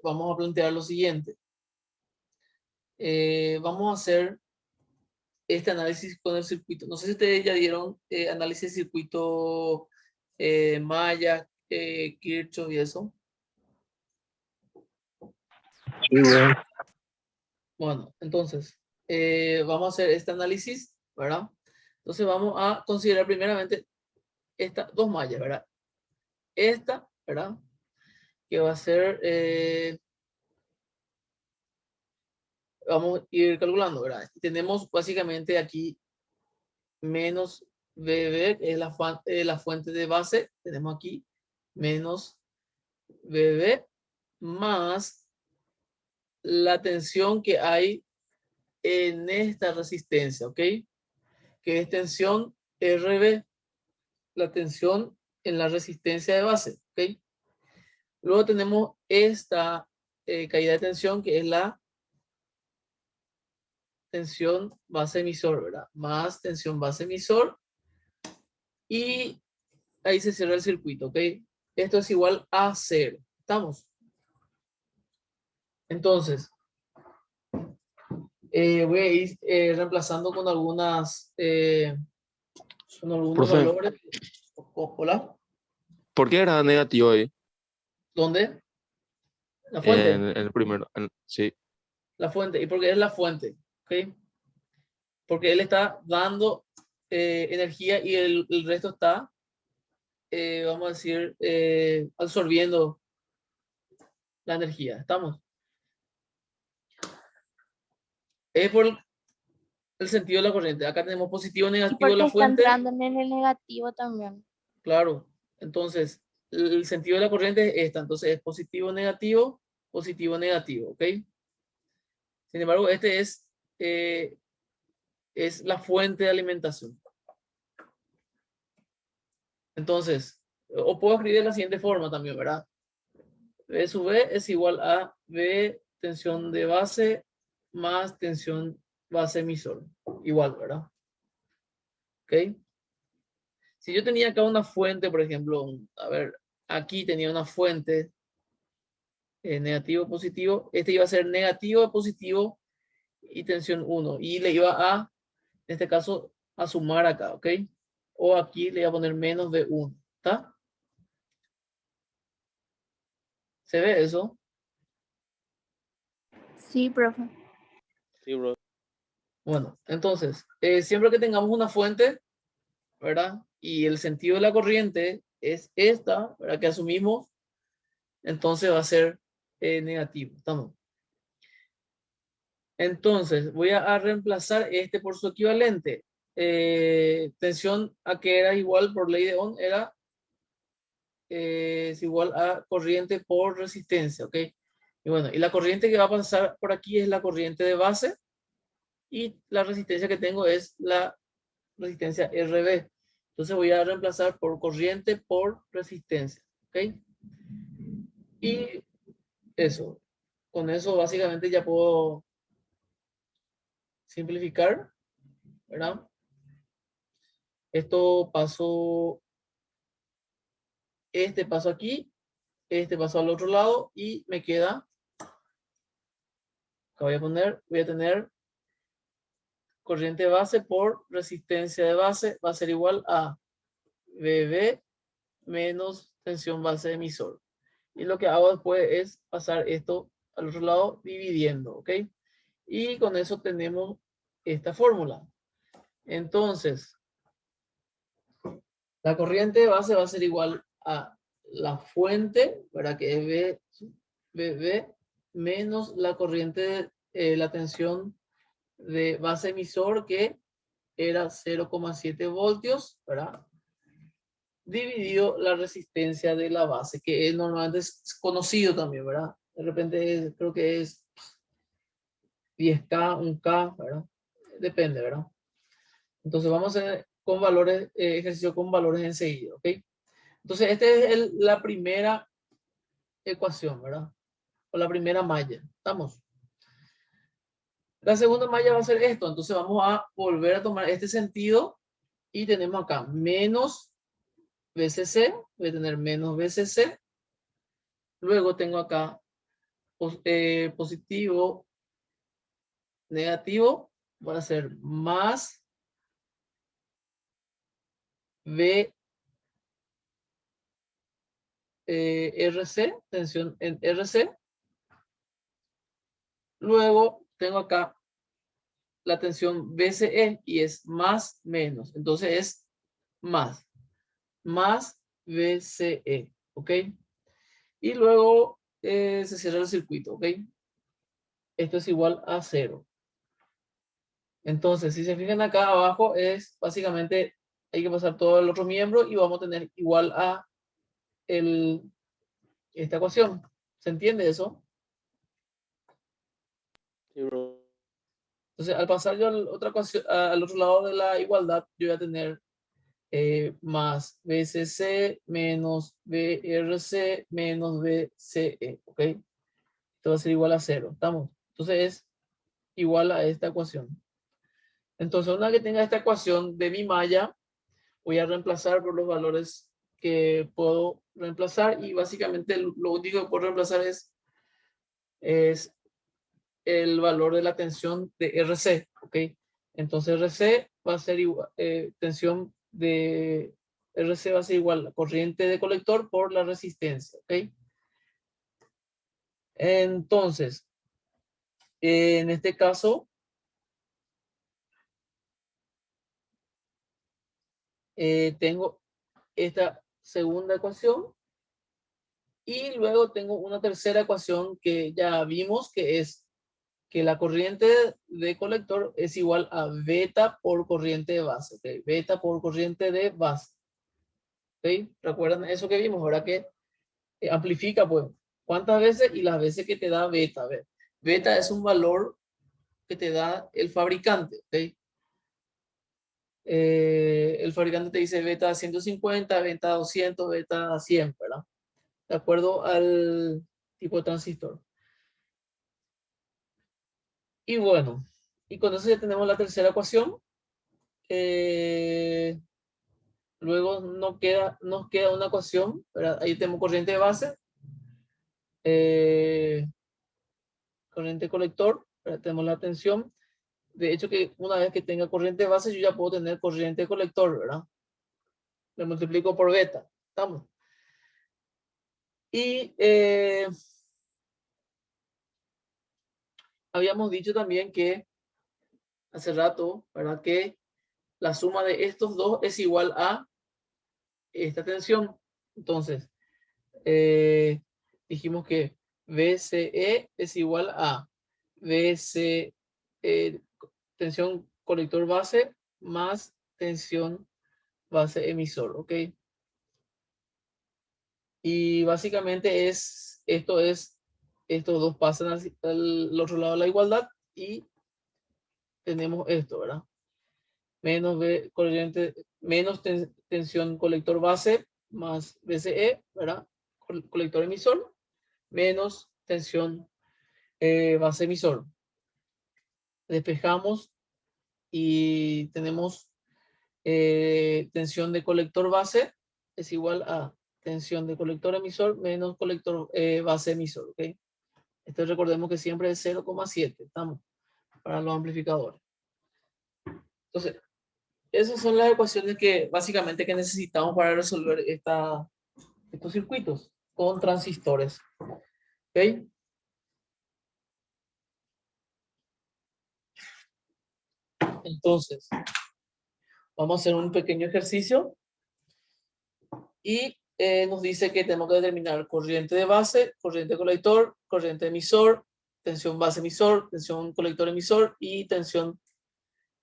vamos a plantear lo siguiente. Vamos a hacer este análisis con el circuito. No sé si ustedes ya dieron análisis de circuito Maya, Kirchhoff y eso. Sí, bueno. Bueno, entonces, vamos a hacer este análisis, ¿verdad? Entonces vamos a considerar primeramente estas dos mallas, ¿verdad? Esta ¿verdad? Que va a ser, vamos a ir calculando, ¿verdad? Tenemos básicamente aquí menos BB, que es la fuente de base, tenemos aquí menos BB más la tensión que hay en esta resistencia, ¿ok? Que es tensión RB, la tensión en la resistencia de base, ¿ok? Luego tenemos esta caída de tensión que es la tensión base emisor, ¿verdad? Más tensión base emisor y ahí se cierra el circuito, ¿ok? Esto es igual a 0. ¿Estamos? Entonces, voy a ir reemplazando con algunos Profe, valores. Hola, ¿por qué era negativo ahí? ¿dónde? La En fuente. el primero. Sí. La fuente. ¿Y por qué es la fuente? ¿Ok? Porque él está dando energía y el resto está, vamos a decir, absorbiendo la energía. ¿Estamos? Es por el sentido de la corriente. Acá tenemos positivo, Y negativo de porque la está fuente. entrando en el negativo también. Claro. Entonces, el sentido de la corriente es esta. Entonces, es positivo, negativo, ¿ok? Sin embargo, este es la fuente de alimentación. Entonces, o puedo escribir de la siguiente forma también, ¿verdad? V sub B es igual a V tensión de base más tensión base emisor. Igual, ¿verdad? ¿Ok? Si yo tenía acá una fuente, por ejemplo, a ver, aquí tenía una fuente negativo, positivo. Este iba a ser negativo, positivo y tensión 1. Y le iba a, en este caso, a sumar acá, ¿ok? O aquí le voy a poner menos de 1. ¿Está? ¿Se ve eso? Sí, profe. Sí, bro. Bueno, entonces, siempre que tengamos una fuente, ¿verdad? Y el sentido de la corriente es esta, ¿verdad? Que asumimos, entonces va a ser negativo. ¿Estamos? Entonces, voy a reemplazar este por su equivalente. Tensión a que era igual por ley de Ohm, era es igual a corriente por resistencia, ¿ok? Y bueno, y la corriente que va a pasar por aquí es la corriente de base y la resistencia que tengo es la resistencia RB. Entonces voy a reemplazar por corriente por resistencia, ¿ok? Y eso, con eso básicamente ya puedo simplificar, ¿verdad? Esto pasó, este paso aquí, este paso al otro lado y me queda, que voy a tener corriente base por resistencia de base, va a ser igual a VB menos tensión base emisor. Y lo que hago después es pasar esto al otro lado dividiendo, ¿ok? Y con eso tenemos esta fórmula. Entonces, la corriente de base va a ser igual a la fuente, ¿verdad? Que es BB menos la corriente, la tensión de base emisor, que era 0,7 voltios, ¿verdad? Dividido la resistencia de la base, que normalmente es conocido también, ¿verdad? De repente creo que es 10K, 1K, ¿verdad? Depende, ¿verdad? Entonces vamos a hacer con valores, ejercicio con valores enseguida, ¿ok? Entonces esta es la primera ecuación, ¿verdad? O la primera malla, ¿estamos? La segunda malla va a ser esto, entonces vamos a volver a tomar este sentido y tenemos acá menos BCC, voy a tener menos BCC, luego tengo acá positivo, negativo, va a ser más V RC, tensión en RC. Luego tengo acá la tensión BCE y es más menos. Entonces es más BCE. ¿Ok? Y luego se cierra el circuito, ¿ok? Esto es igual a 0. Entonces, si se fijan acá abajo, es básicamente, hay que pasar todo el otro miembro y vamos a tener igual a esta ecuación. ¿Se entiende eso? Sí, bro. Entonces, al pasar yo al otro lado de la igualdad, yo voy a tener más BCC menos BRC menos BCE, ¿ok? Esto va a ser igual a 0, ¿estamos? Entonces es igual a esta ecuación. Entonces, una vez que tenga esta ecuación de mi malla, voy a reemplazar por los valores que puedo reemplazar y básicamente lo único que puedo reemplazar es el valor de la tensión de RC, ¿ok? Entonces RC va a ser igual, tensión de RC va a ser igual a corriente de colector por la resistencia, ¿ok? Entonces, en este caso, tengo esta segunda ecuación y luego tengo una tercera ecuación que ya vimos que es que la corriente de colector es igual a beta por corriente de base, ¿ok? Beta por corriente de base. ¿Ok? ¿Recuerdan eso que vimos? Ahora que amplifica, pues, ¿cuántas veces? Y las veces que te da beta. A ver, beta es un valor que te da el fabricante, ¿ok? El fabricante te dice beta 150, beta 200, beta 100, ¿verdad? De acuerdo al tipo de transistor. Y bueno, y con eso ya tenemos la tercera ecuación. Luego nos queda una ecuación, ¿verdad? Ahí tenemos corriente de base, corriente colector, ¿verdad? Tenemos la tensión. De hecho, que una vez que tenga corriente de base, yo ya puedo tener corriente de colector, ¿verdad? Le multiplico por beta. ¿Estamos? Y habíamos dicho también que hace rato, ¿verdad? Que la suma de estos dos es igual a esta tensión. Entonces, eh, dijimos que VCE es igual a VC, tensión colector base más tensión base emisor, ¿ok? Y básicamente estos dos pasan al otro lado de la igualdad y tenemos esto, ¿verdad? Menos corriente, menos tensión colector base más VCE, ¿verdad? Colector emisor menos tensión base emisor. Despejamos y tenemos tensión de colector base es igual a tensión de colector emisor menos colector base emisor, ¿ok? Esto recordemos que siempre es 0,7, estamos, para los amplificadores. Entonces, esas son las ecuaciones que básicamente que necesitamos para resolver estos circuitos con transistores, ¿ok? Entonces, vamos a hacer un pequeño ejercicio y nos dice que tenemos que determinar corriente de base, corriente colector, corriente emisor, tensión base emisor, tensión colector emisor y tensión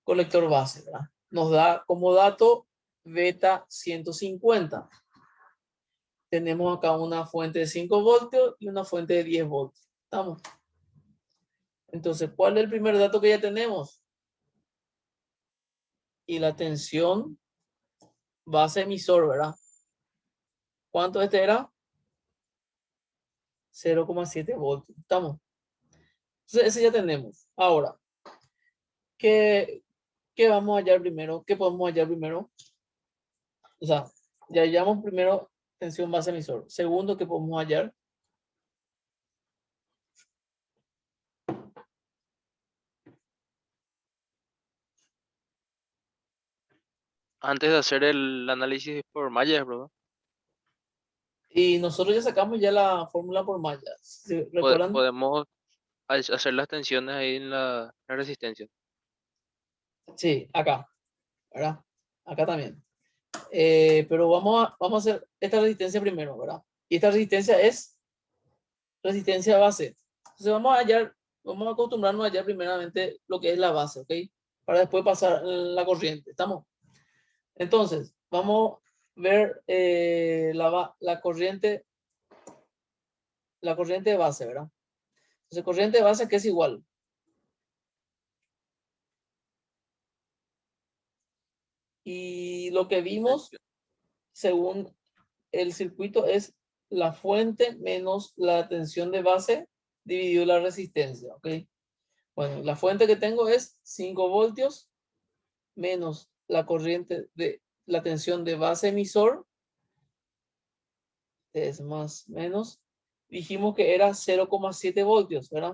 colector base, ¿verdad? Nos da como dato beta 150. Tenemos acá una fuente de 5 voltios y una fuente de 10 voltios. ¿Estamos? Entonces, ¿cuál es el primer dato que ya tenemos? Y la tensión base emisor, ¿verdad? ¿Cuánto este era? 0,7 voltios. ¿Estamos? Entonces, ese ya tenemos. Ahora, ¿qué vamos a hallar primero? ¿Qué podemos hallar primero? O sea, ya hallamos primero tensión base emisor. Segundo, ¿qué podemos hallar? Antes de hacer el análisis por mallas, bro, Y nosotros ya sacamos ya la fórmula por mallas. ¿Sí? ¿Recuerdan? podemos hacer las tensiones ahí en la resistencia. Sí, acá, ¿verdad? Acá también. Pero vamos a hacer esta resistencia primero, ¿verdad? Y esta resistencia es resistencia base. Entonces vamos a acostumbrarnos a hallar primeramente lo que es la base, ¿ok? Para después pasar la corriente, ¿estamos? Entonces, vamos a ver la corriente de base, ¿verdad? Entonces, corriente de base que es igual. Y lo que vimos, según el circuito, es la fuente menos la tensión de base dividido la resistencia, ¿ok? Bueno, la fuente que tengo es 5 voltios menos la corriente de la tensión de base emisor, es más menos, dijimos que era 0,7 voltios, ¿verdad?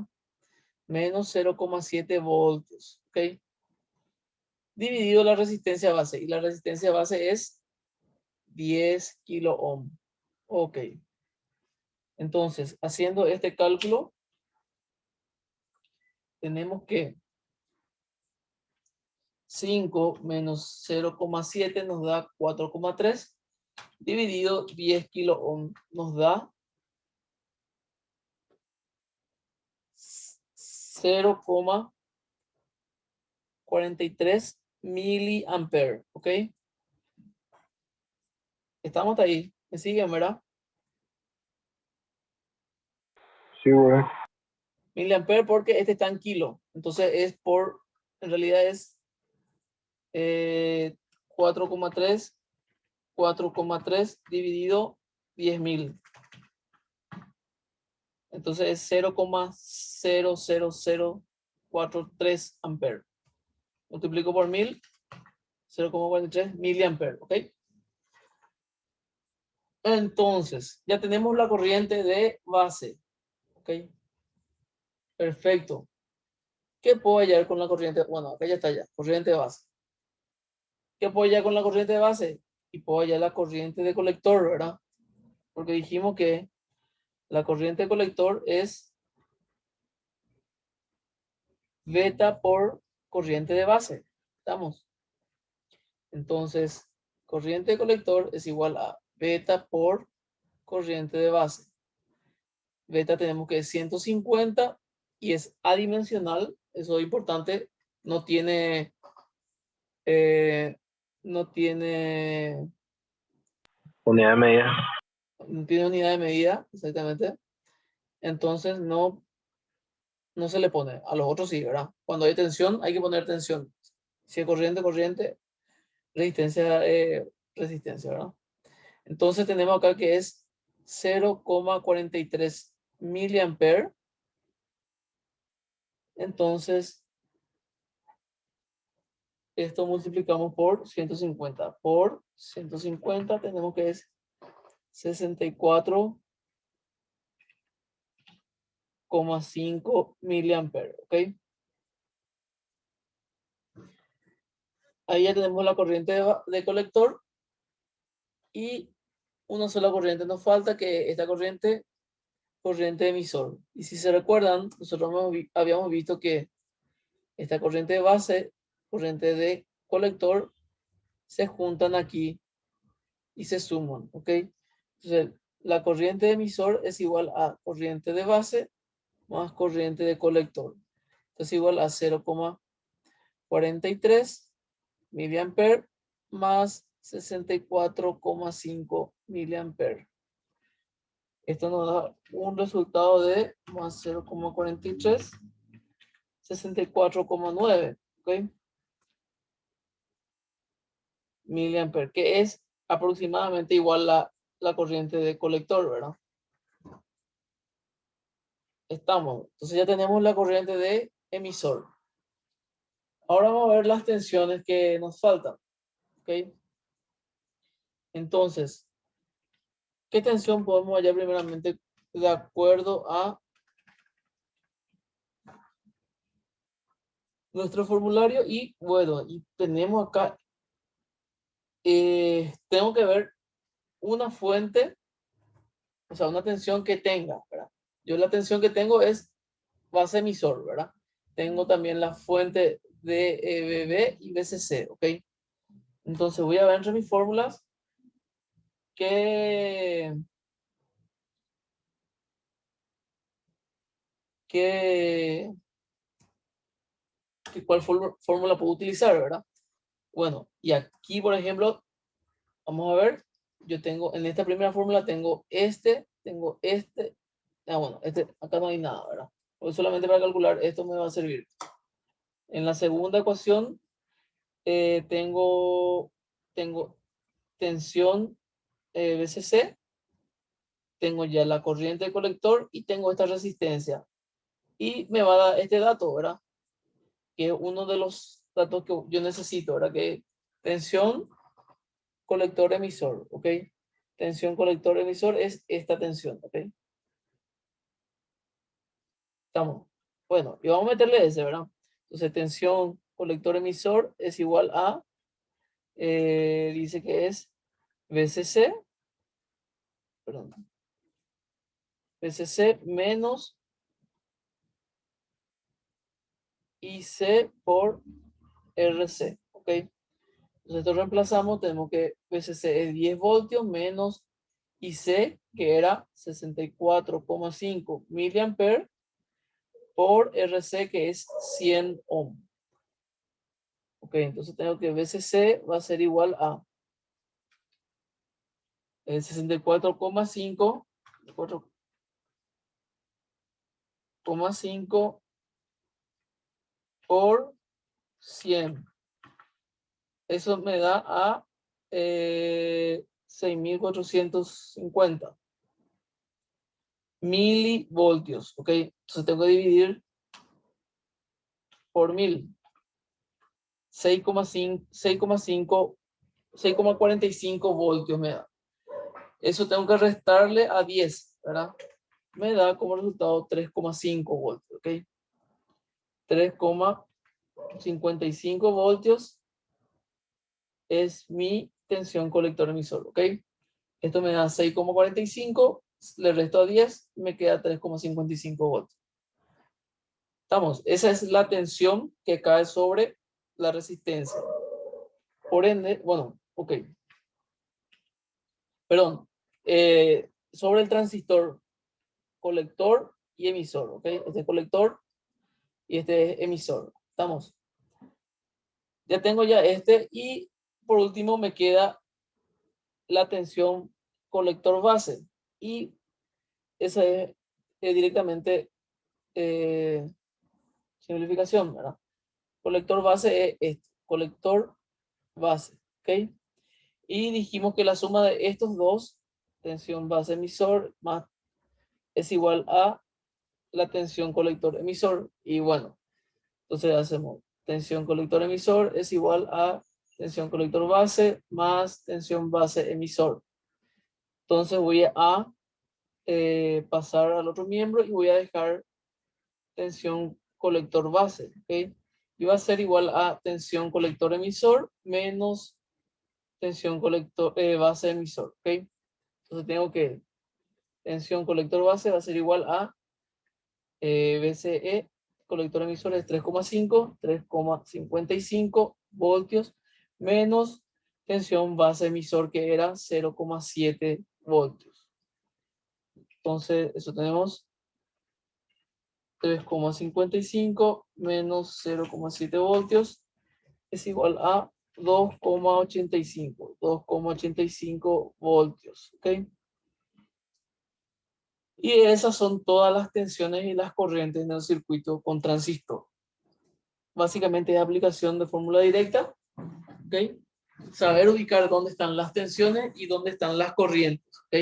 Menos 0,7 voltios, ¿ok? Dividido la resistencia base, y la resistencia base es 10 kilo ohm. Ok. Entonces, haciendo este cálculo, tenemos que 5 menos 0,7 nos da 4,3 dividido 10 kilo ohm nos da 0,43 miliampere, ¿ok? Estamos ahí, me siguen, ¿verdad? Sí, güey. Miliampere porque este está en kilo, entonces es en realidad es 4,3 dividido 10.000. Entonces es 0,00043 ampere. Multiplico por 1000, 0,43 miliampere, ¿ok? Entonces, ya tenemos la corriente de base, ¿ok? Perfecto. ¿Qué puedo hallar con la corriente? Bueno, acá ya está ya, corriente de base. ¿Qué puedo hallar con la corriente de base? Y puedo hallar la corriente de colector, ¿verdad? Porque dijimos que la corriente de colector es beta por corriente de base. ¿Estamos? Entonces, corriente de colector es igual a beta por corriente de base. Beta tenemos que es 150 y es adimensional. Eso es importante. No tiene, eh, no tiene, Unidad de medida. no tiene unidad de medida, exactamente. Entonces no se le pone. A los otros sí, ¿verdad? Cuando hay tensión, hay que poner tensión. Si es corriente, corriente, resistencia, resistencia, ¿verdad? Entonces tenemos acá que es 0,43 miliampere. Entonces, esto multiplicamos por 150. Por 150 tenemos que es 64,5 miliampere, ¿ok? Ahí ya tenemos la corriente de colector y una sola corriente nos falta, que esta corriente emisor. Y si se recuerdan, nosotros habíamos visto que esta corriente de base, corriente de colector, se juntan aquí y se suman, ¿ok? Entonces, la corriente de emisor es igual a corriente de base más corriente de colector. Entonces, igual a 0,43 miliampere más 64,5 miliampere. Esto nos da un resultado de más 0,43, 64,9, ¿ok? Miliampere, que es aproximadamente igual a la corriente de colector, ¿verdad? Estamos. Entonces ya tenemos la corriente de emisor. Ahora vamos a ver las tensiones que nos faltan, ¿ok? Entonces, ¿qué tensión podemos hallar primeramente de acuerdo a nuestro formulario? Y bueno, y tenemos acá, tengo que ver una fuente, o sea, una tensión que tenga, ¿verdad? Yo la tensión que tengo es base emisor, ¿verdad? Tengo también la fuente de BB y BCC, ¿ok? Entonces voy a ver entre mis fórmulas que ¿cuál fórmula puedo utilizar, verdad? Bueno, y aquí, por ejemplo, vamos a ver, yo tengo, en esta primera fórmula tengo este, bueno, acá no hay nada, ¿verdad? Pues solamente para calcular esto me va a servir. En la segunda ecuación tengo tensión VCC, tengo ya la corriente del colector y tengo esta resistencia. Y me va a dar este dato, ¿verdad? Que es uno de los datos que yo necesito, ¿verdad? Que tensión colector emisor, ¿ok? Tensión colector emisor es esta tensión, ¿ok? Estamos. Bueno, y vamos a meterle ese, ¿verdad? Entonces, tensión colector emisor es igual a, dice que es VCC, perdón, VCC menos IC por RC, ¿ok? Entonces, esto reemplazamos, tenemos que VCC es 10 voltios menos IC, que era 64,5 miliamperes, por RC, que es 100 ohm. Ok, entonces tengo que VCC va a ser igual a 64,5 por 100. Eso me da a 6.450 milivoltios. Ok, entonces tengo que dividir por 1000. 6,45 voltios me da. Eso tengo que restarle a 10, ¿verdad? Me da como resultado 3,5 voltios, ¿ok? 3,55 voltios es mi tensión colector emisor, ¿ok? Esto me da 6,45, le resto a 10, me queda 3,55 voltios. Estamos, esa es la tensión que cae sobre la resistencia. Por ende, bueno, ok. Perdón, sobre el transistor colector y emisor, ¿ok? Este es colector y este es emisor. ¿Estamos? Ya tengo ya este y por último me queda la tensión colector base y esa es directamente simplificación, ¿verdad? Colector base es este, colector base, ¿ok? Y dijimos que la suma de estos dos, tensión base emisor, más es igual a la tensión colector emisor. Y bueno, entonces hacemos tensión colector emisor es igual a tensión colector base más tensión base emisor. Entonces voy a pasar al otro miembro y voy a dejar tensión colector base, ¿ok? Y va a ser igual a tensión colector emisor menos tensión colector base emisor, ¿ok? Entonces tengo que tensión colector base va a ser igual a VCE, colector emisor es 3,55 voltios menos tensión base emisor que era 0,7 voltios. Entonces, eso tenemos 3,55 menos 0,7 voltios es igual a 2,85 voltios. ¿Ok? Y esas son todas las tensiones y las corrientes en el circuito con transistor. Básicamente es aplicación de fórmula directa. ¿Ok? Saber ubicar dónde están las tensiones y dónde están las corrientes. ¿Ok?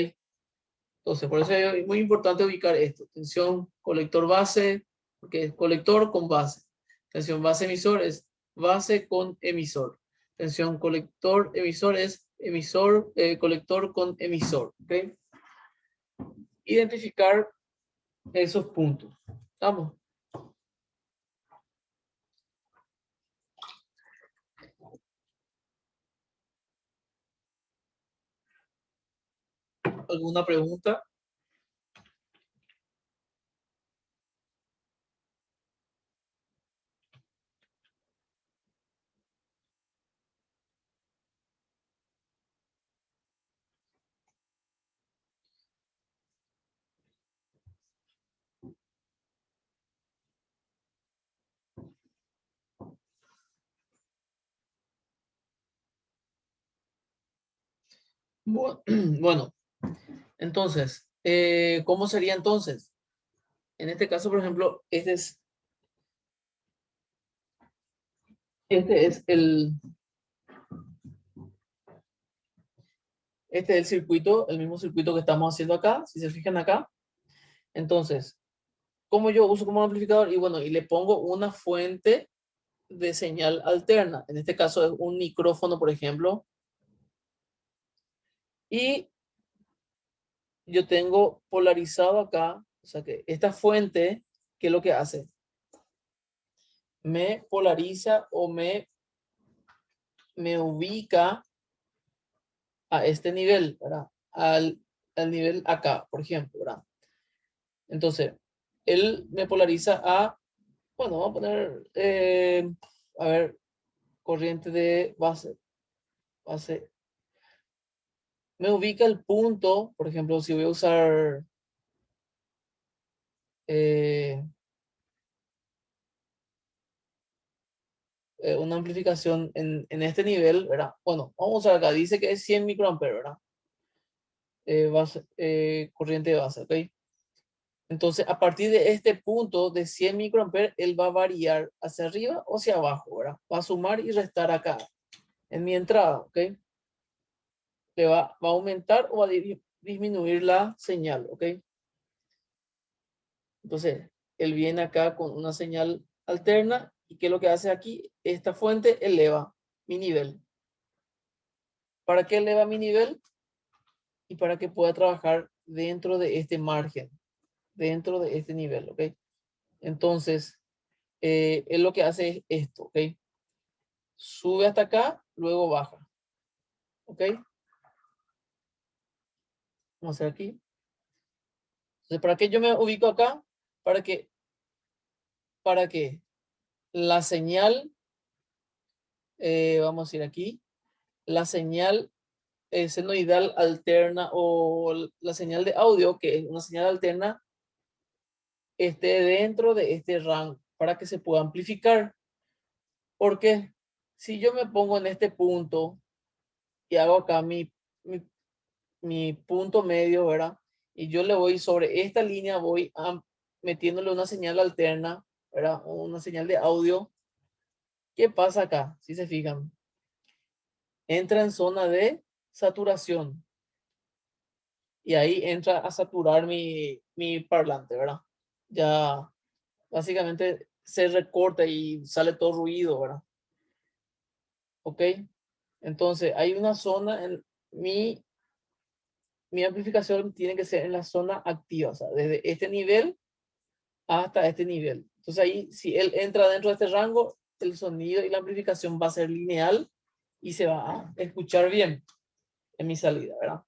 Entonces, por eso es muy importante ubicar esto. Tensión colector base, porque es colector con base. Tensión base emisor es base con emisor. Tensión colector emisor es emisor, colector con emisor. ¿Ok? Identificar esos puntos. ¿Estamos? ¿Alguna pregunta? Bueno, entonces, ¿cómo sería entonces? En este caso, por ejemplo, este es el circuito, el mismo circuito que estamos haciendo acá, si se fijan acá. Entonces, ¿cómo yo uso como amplificador? Y bueno, y le pongo una fuente de señal alterna. En este caso es un micrófono, por ejemplo. Y yo tengo polarizado acá, o sea que esta fuente, ¿qué es lo que hace? Me polariza o me ubica a este nivel, ¿verdad? Al nivel acá, por ejemplo, ¿verdad? Entonces, él me polariza a, bueno, vamos a poner, a ver, corriente de base. Me ubica el punto, por ejemplo, si voy a usar eh, una amplificación en este nivel, ¿verdad? Bueno, vamos a usar acá, dice que es 100 microamperes, ¿verdad? Corriente de base, ¿ok? Entonces, a partir de este punto de 100 microamperes, él va a variar hacia arriba o hacia abajo, ¿verdad? Va a sumar y restar acá, en mi entrada, ¿ok? Le va a aumentar o a disminuir la señal, ¿ok? Entonces, él viene acá con una señal alterna y ¿qué es lo que hace aquí? Esta fuente eleva mi nivel. ¿Para qué eleva mi nivel? Y para que pueda trabajar dentro de este margen, dentro de este nivel, ¿ok? Entonces, él lo que hace es esto, ¿ok? Sube hasta acá, luego baja, ¿ok? Vamos a hacer aquí. Entonces, ¿para qué yo me ubico acá? Para que la señal, vamos a ir aquí, la señal senoidal alterna o la señal de audio, que es una señal alterna, esté dentro de este rango para que se pueda amplificar. Porque si yo me pongo en este punto y hago acá mi punto medio, ¿verdad? Y yo le voy sobre esta línea, voy metiéndole una señal alterna, ¿verdad? Una señal de audio. ¿Qué pasa acá? Si se fijan, entra en zona de saturación y ahí entra a saturar mi parlante, ¿verdad? Ya básicamente se recorta y sale todo ruido, ¿verdad? ¿Ok? Entonces hay una zona en mi amplificación tiene que ser en la zona activa, o sea, desde este nivel hasta este nivel. Entonces ahí, si él entra dentro de este rango, el sonido y la amplificación va a ser lineal y se va a escuchar bien en mi salida, ¿verdad?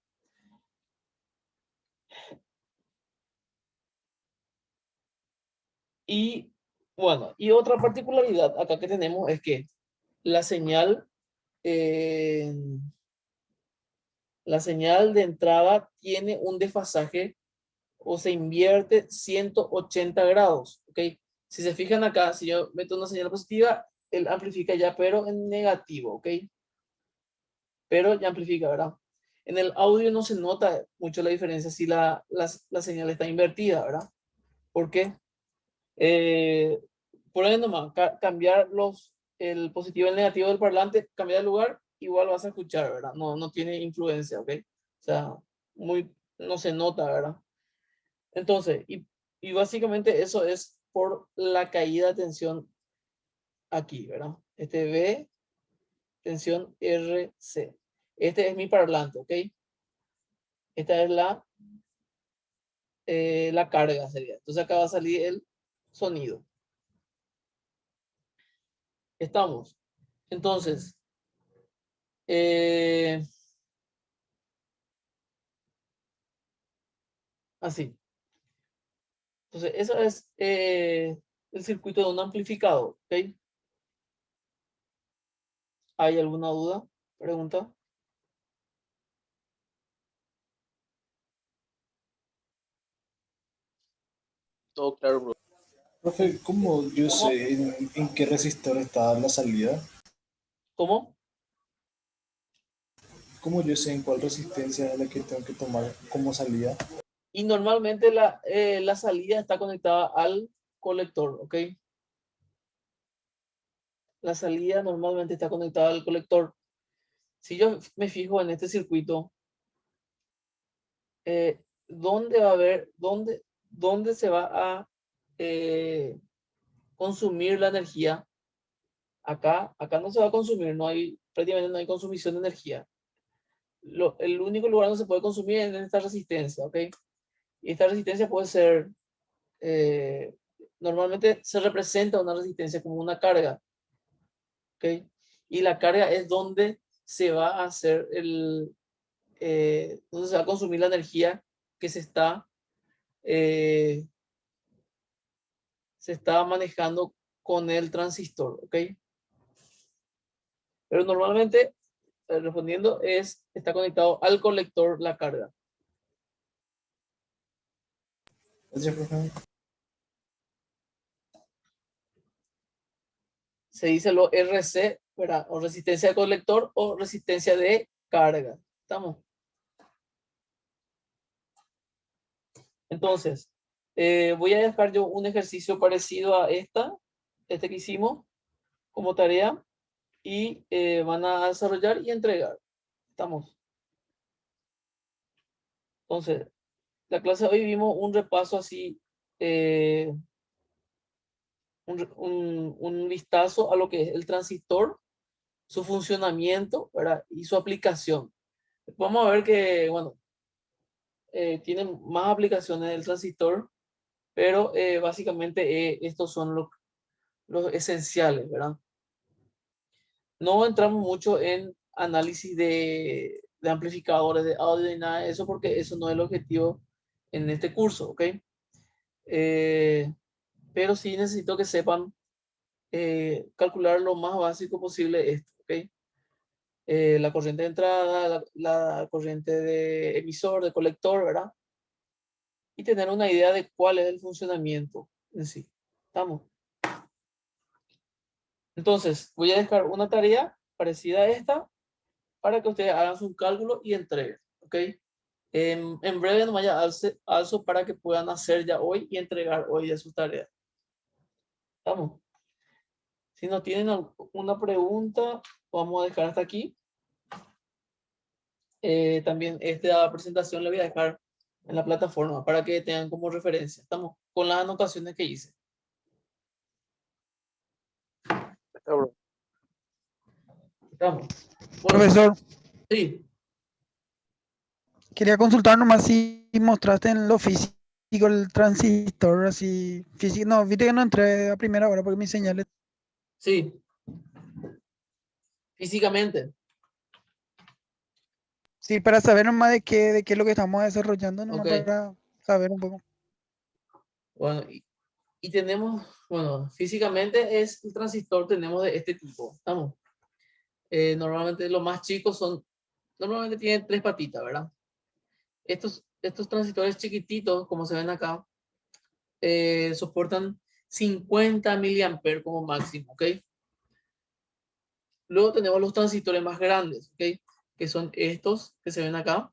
Y bueno, y otra particularidad acá que tenemos es que la señal, eh, la señal de entrada tiene un desfasaje o se invierte 180 grados, ¿ok? Si se fijan acá, si yo meto una señal positiva, él amplifica ya, pero en negativo, ¿ok? Pero ya amplifica, ¿verdad? En el audio no se nota mucho la diferencia si la señal está invertida, ¿verdad? ¿Por qué? Eh, por ahí nomás, cambiar el positivo y el negativo del parlante, cambiar de lugar, igual vas a escuchar, ¿verdad? No tiene influencia, ¿ok? O sea, no se nota, ¿verdad? Entonces, y básicamente eso es por la caída de tensión aquí, ¿verdad? Este B, tensión RC. Este es mi parlante, ¿ok? Esta es la carga, sería. Entonces acá va a salir el sonido. Estamos. Entonces, así. Entonces, eso es el circuito de un amplificador, ¿ok? ¿Hay alguna duda? ¿Pregunta? Todo claro, bro. Profe, ¿cómo yo ¿Cómo? sé en qué resistor está la salida? ¿Cómo? ¿cómo yo sé en cuál resistencia es la que tengo que tomar como salida? Y normalmente la salida está conectada al colector, ¿ok? La salida normalmente está conectada al colector. Si yo me fijo en este circuito, ¿dónde va a haber, dónde se va a consumir la energía? Acá no se va a consumir, prácticamente no hay consumición de energía. El único lugar donde se puede consumir es en esta resistencia, ¿ok? Y esta resistencia puede ser, normalmente se representa una resistencia como una carga, ¿ok? Y la carga es donde se va a hacer donde se va a consumir la energía que eh, se está manejando con el transistor, ¿ok? Pero normalmente, respondiendo, está conectado al colector la carga. Gracias, profe. Se dice lo RC, ¿verdad? O resistencia de colector o resistencia de carga. ¿Estamos? Entonces, voy a dejar yo un ejercicio parecido a este que hicimos como tarea y van a desarrollar y entregar. ¿Estamos? Entonces, la clase de hoy vimos un repaso así, un vistazo a lo que es el transistor, su funcionamiento, ¿verdad? Y su aplicación. Vamos a ver que, bueno, tiene más aplicaciones del transistor, pero básicamente estos son los esenciales, ¿verdad? No entramos mucho en análisis de amplificadores de audio y nada de eso, porque eso no es el objetivo en este curso, ¿ok? Pero sí necesito que sepan calcular lo más básico posible esto, ¿ok? La corriente de entrada, la corriente de emisor, de colector, ¿verdad? Y tener una idea de cuál es el funcionamiento en sí. ¿Estamos? Entonces, voy a dejar una tarea parecida a esta para que ustedes hagan su cálculo y entreguen, ¿ok? En breve nomás ya alzo para que puedan hacer ya hoy y entregar hoy ya sus tareas. ¿Estamos? Si no tienen alguna pregunta, vamos a dejar hasta aquí. También esta presentación la voy a dejar en la plataforma para que tengan como referencia. Estamos con las anotaciones que hice. Está, bro. Estamos. Bueno, Profesor, sí, quería consultar nomás si mostraste en lo físico el transistor, así físico. No, viste que no entré a primera hora porque mis señales. sí. Físicamente. Sí, para saber nomás de qué es lo que estamos desarrollando, nomás Ok. para saber un poco. Bueno, y tenemos, bueno, físicamente es el transistor, tenemos de este tipo. Estamos. Normalmente los más chicos normalmente tienen 3 patitas, ¿verdad? Estos transistores chiquititos, como se ven acá, soportan 50 miliamperes como máximo, ¿ok? Luego tenemos los transistores más grandes, ¿ok? Que son estos que se ven acá.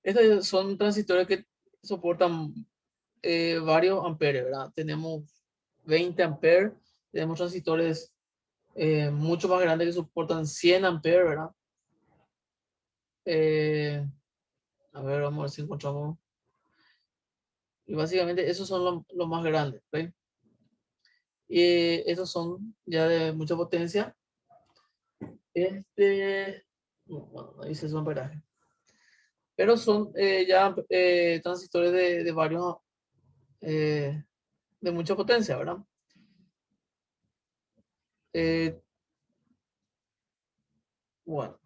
Estos son transistores que soportan varios amperes, ¿verdad? Tenemos 20 amperes, tenemos transistores mucho más grandes que soportan 100 amperes, ¿verdad? A ver, vamos a ver si encontramos. Y básicamente esos son los más grandes, ¿ok? Y estos son ya de mucha potencia. Bueno, no dice su amperaje. Pero son ya transistores de varios, de mucha potencia, ¿verdad? Eh, bueno.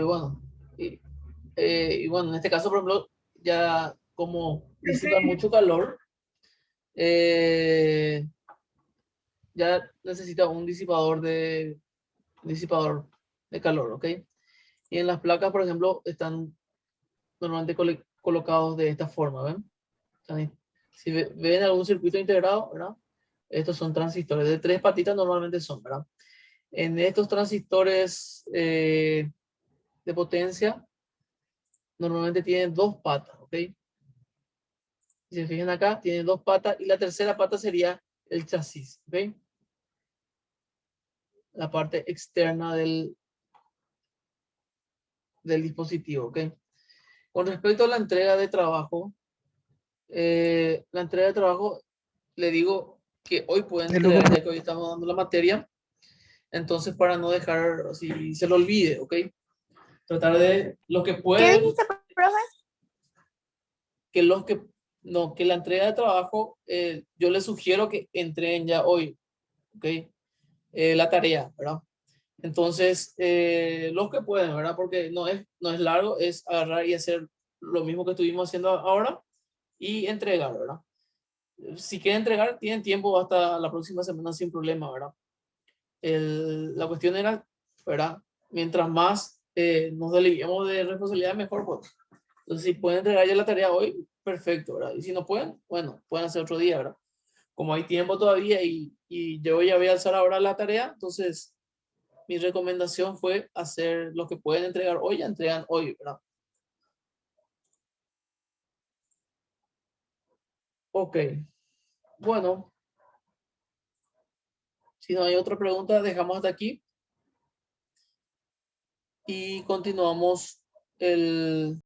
Bueno, y bueno, en este caso, por ejemplo, ya como disipa mucho calor, eh, ya necesita un disipador de calor, ¿ok? Y en las placas, por ejemplo, están normalmente colocados de esta forma, ¿ven? Si ven algún circuito integrado, ¿verdad? Estos son transistores de 3 patitas normalmente son, ¿verdad? En estos transistores de potencia, normalmente tienen 2 patas, ¿ok? Si se fijan acá, tienen 2 patas y la tercera pata sería el chasis, ¿ok? La parte externa del dispositivo, ¿ok? Con respecto a la entrega de trabajo, le digo que hoy pueden Es lo entregar, que ya que hoy estamos dando la materia, entonces para no dejar así se lo olvide, ¿ok? Tratar de los que ¿Qué pueden, dijiste, profe? que los que no, que la entrega de trabajo, yo les sugiero que entreguen ya hoy, ¿ok? La tarea, ¿verdad? Entonces, los que pueden, ¿verdad? Porque no es largo, es agarrar y hacer lo mismo que estuvimos haciendo ahora y entregar, ¿verdad? Si quieren entregar, tienen tiempo hasta la próxima semana sin problema, ¿verdad? La cuestión era, ¿verdad? Mientras más nos aliviamos de responsabilidad, mejor, pues. Entonces, si pueden entregar ya la tarea hoy, perfecto, ¿verdad? Y si no pueden, bueno, pueden hacer otro día, ¿verdad? Como hay tiempo todavía y yo ya voy a alzar ahora la tarea, entonces mi recomendación fue hacer lo que pueden entregar hoy, ya entregan hoy, ¿verdad? Ok, bueno, si no hay otra pregunta, dejamos hasta aquí y continuamos el